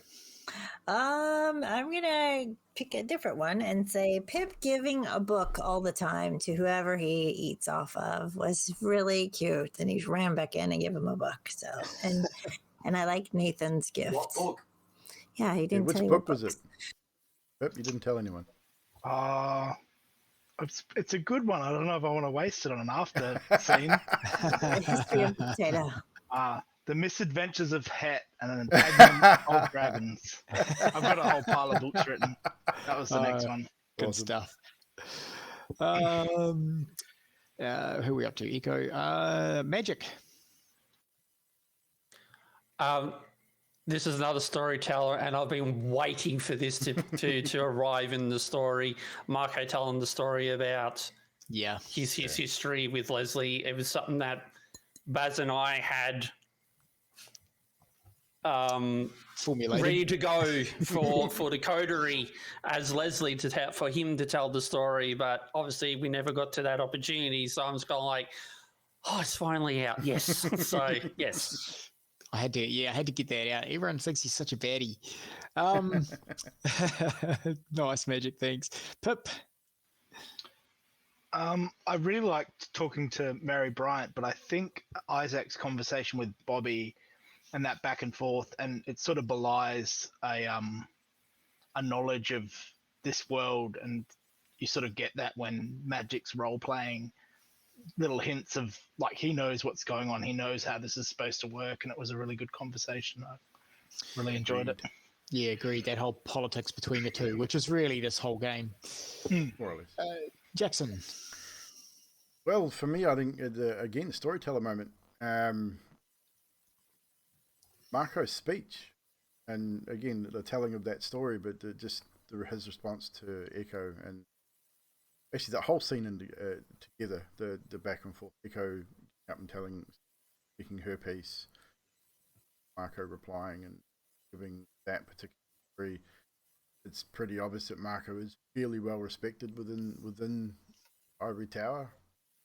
I'm gonna pick a different one and say Pip giving a book all the time to whoever he eats off of was really cute, and he ran back in and gave him a book. So and I like Nathan's gift. What book? Yeah, he didn't Which tell you book what was it? Yep, you didn't tell anyone. It's a good one. I don't know if I want to waste it on an after scene. The history of the potato. The Misadventures of Het and an Entanglement of Old Dragons. I've got a whole pile of books written. That was the next one. Good Awesome. stuff. Who are we up to? Echo. Magic. This is another storyteller, and I've been waiting for this to arrive in the story. Marco telling the story about his history with Leslie. It was something that Baz and I had Formulated. ready to go for the coterie as Leslie for him to tell the story, but obviously we never got to that opportunity. So I'm just going like, oh, it's finally out. Yes. So yes. I had to get that out. Everyone thinks he's such a baddie. Nice, Magic. Thanks. Pip. I really liked talking to Mary Bryant, but I think Isaac's conversation with Bobby and that back and forth, and it sort of belies a knowledge of this world, and you sort of get that when Magic's role playing little hints of like he knows what's going on, he knows how this is supposed to work, and it was a really good conversation. I really enjoyed it. Yeah, agreed. That whole politics between the two, which is really this whole game. More or less. Jackson. Well, for me, I think again, storyteller moment. Marco's speech, and again the telling of that story, but his response to Echo, and actually that whole scene together, the back and forth, Echo up and speaking her piece, Marco replying and giving that particular story. it's pretty obvious that Marco is fairly well respected within Ivory Tower.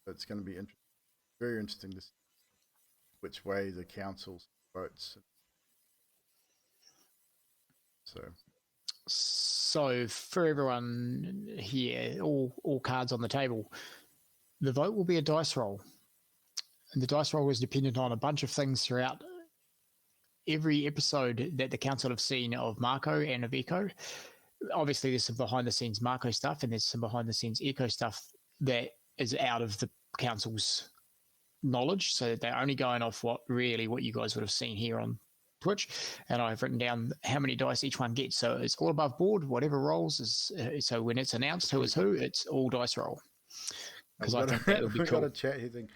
So it's going to be very interesting to see which way the council votes. So for everyone here, all cards on the table, the vote will be a dice roll. And the dice roll is dependent on a bunch of things throughout every episode that the council have seen of Marco and of Echo. Obviously, there's some behind-the-scenes Marco stuff, and there's some behind-the-scenes Echo stuff that is out of the council's knowledge. So they're only going off what you guys would have seen here on Twitch. And I've written down how many dice each one gets. So it's all above board. Whatever rolls is. So when it's announced who is who, it's all dice roll. Because I think that would be cool. Got a chat here thing.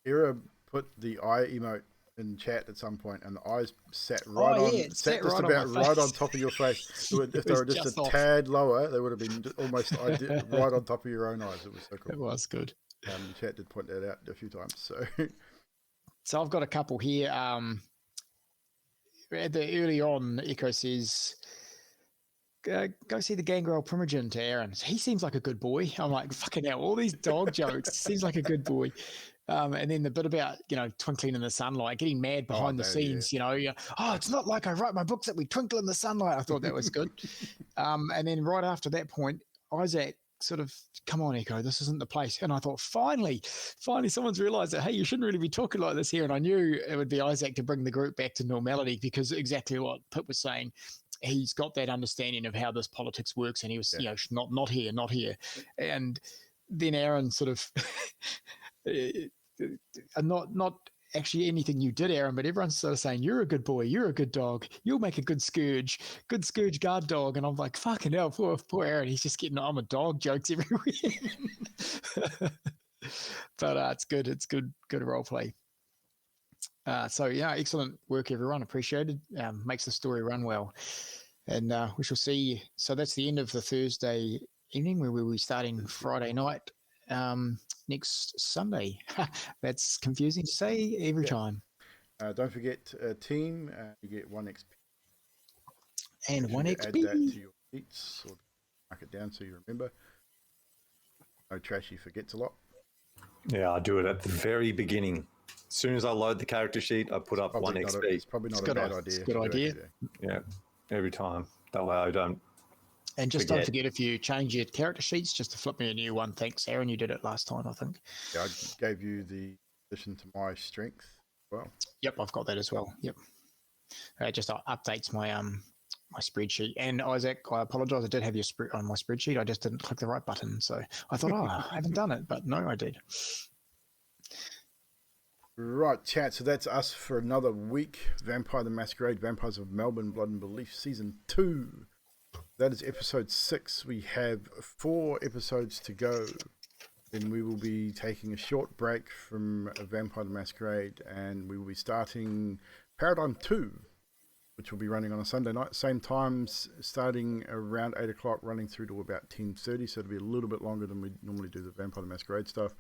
Era put the eye emote in chat at some point, and the eyes sat right on top of your face. If they were just a tad lower, they would have been almost right on top of your own eyes. It was so cool. It was good. The chat did point that out a few times. So I've got a couple here. Early on, Echo says, go see the gangrel Primogen to Aaron. He seems like a good boy. I'm like, fucking hell, all these dog jokes. Seems like a good boy. And then the bit about, twinkling in the sunlight, getting mad behind the scenes, it's not like I write my books that we twinkle in the sunlight. I thought that was good. And then right after that point, Isaac sort of, come on, Echo, this isn't the place. And I thought, finally someone's realized that, hey, you shouldn't really be talking like this here. And I knew it would be Isaac to bring the group back to normality, because exactly what Pip was saying, he's got that understanding of how this politics works. And he was, not here. And then Aaron sort of, not actually anything you did, Aaron, but everyone's sort of saying, you're a good boy, you're a good dog, you'll make a good scourge guard dog. And I'm like, fucking hell, poor Aaron, he's just getting I'm a dog jokes everywhere. But it's good role play. So excellent work, everyone, appreciated. Makes the story run well. And we shall see. So that's the end of the Thursday evening, where we'll be starting Friday night next Sunday. That's confusing to say every time. Don't forget, team, you get 1 XP. And 1 XP. Add that to your sheets, or mark it down so you remember. No Trashy forgets a lot. Yeah, I do it at the very beginning. As soon as I load the character sheet, I put up 1 XP. It's probably not a bad idea. It's a good idea. Yeah, every time. That way I don't. And just don't forget, if you change your character sheets, just to flip me a new one. Thanks, Aaron. You did it last time, I think. Yeah, I gave you the addition to my strength as well. Yep, I've got that as well. Yep. It just updates my my spreadsheet. And Isaac, I apologise. I did have your on my spreadsheet. I just didn't click the right button. So I thought, I haven't done it. But no, I did. Right, chat. So that's us for another week. Vampire the Masquerade, Vampires of Melbourne, Blood and Belief, Season 2. That is episode 6. We have 4 episodes to go. Then we will be taking a short break from Vampire the Masquerade, and we will be starting Paradigm 2, which will be running on a Sunday night. Same times, starting around 8 o'clock, running through to about 10:30. So it'll be a little bit longer than we normally do the Vampire the Masquerade stuff.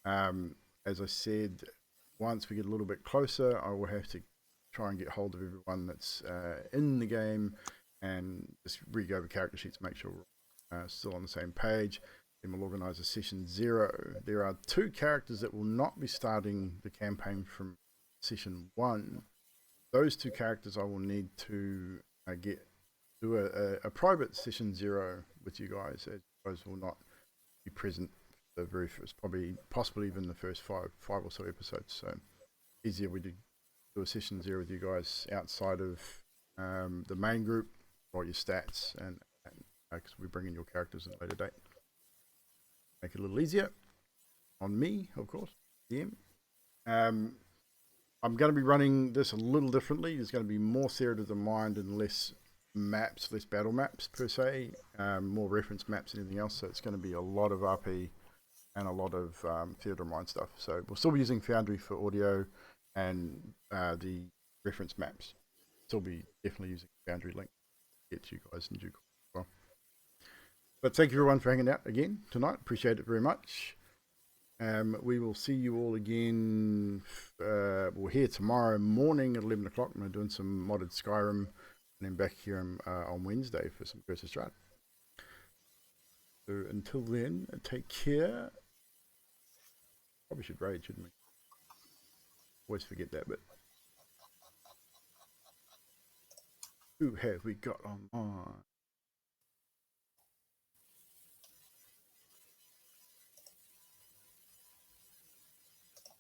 As I said, once we get a little bit closer, I will have to try and get hold of everyone that's in the game and just re-go over character sheets, make sure we're still on the same page. Then we'll organise a session 0. There are 2 characters that will not be starting the campaign from session 1. Those 2 characters I will need to do a private session 0 with you guys, as you guys will not be present for the very first, possibly even the first five or so episodes. So easier we do a session 0 with you guys outside of the main group, or your stats, and because we bring in your characters at a later date. Make it a little easier on me, of course. DM. I'm going to be running this a little differently. There's going to be more theatre of the mind and less maps, less battle maps per se, more reference maps and anything else. So it's going to be a lot of RP and a lot of theatre of mind stuff. So we'll still be using Foundry for audio and the reference maps. Still be definitely using Foundry link to get to you guys in due course as well. But thank you everyone for hanging out again tonight. Appreciate it very much. We will see you all again. We're here tomorrow morning at 11 o'clock. I'm doing some modded Skyrim then back here on Wednesday for some versus Stride. So until then, take care. Probably should raid, shouldn't we? Always forget that bit. Who have we got online?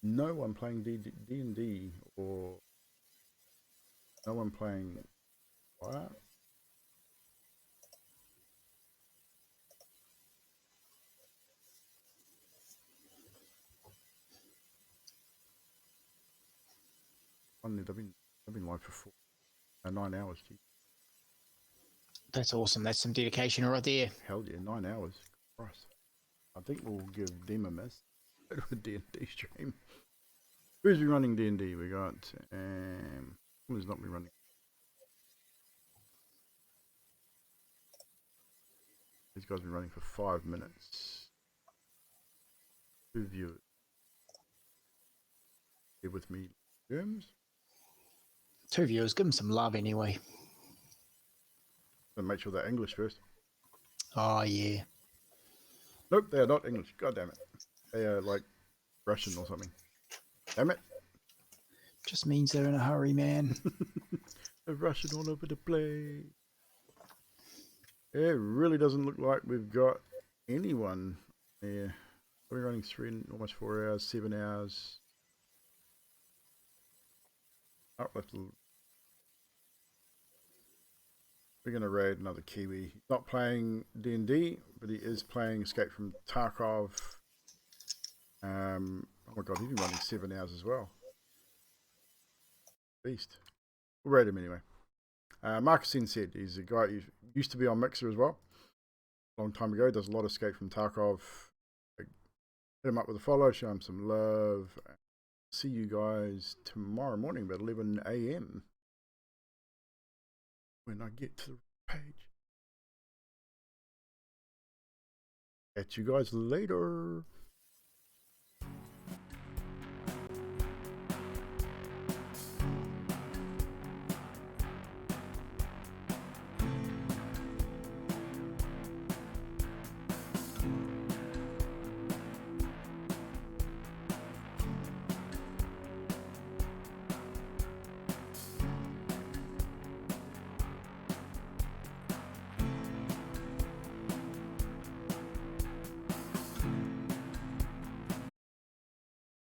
No one playing D&D or no one playing what? I've been live for 9 hours. Geez. That's awesome. That's some dedication right there. Hell yeah, 9 hours. Christ. I think we'll give them a miss. A D&D stream. Who's been running D&D? We got who's not been running? These guys have been running for 5 minutes. 2 viewers. Here with me, Germs. 2 viewers. Give them some love anyway. Gotta make sure they're English first. Oh yeah. Nope, they are not English. God damn it. They are like Russian or something. Damn it. Just means they're in a hurry, man. They're Russian all over the place. It really doesn't look like we've got anyone there. We're running almost 4 hours, 7 hours. Oh, we're going to raid another Kiwi. He's not playing D&D, but he is playing Escape from Tarkov. Oh my god, he's been running 7 hours as well. Beast. We'll raid him anyway. Marcusin said he's a guy who used to be on Mixer as well. A long time ago, does a lot of Escape from Tarkov. Hit him up with a follow, show him some love. See you guys tomorrow morning about 11 a.m. when I get to the page. Catch you guys later.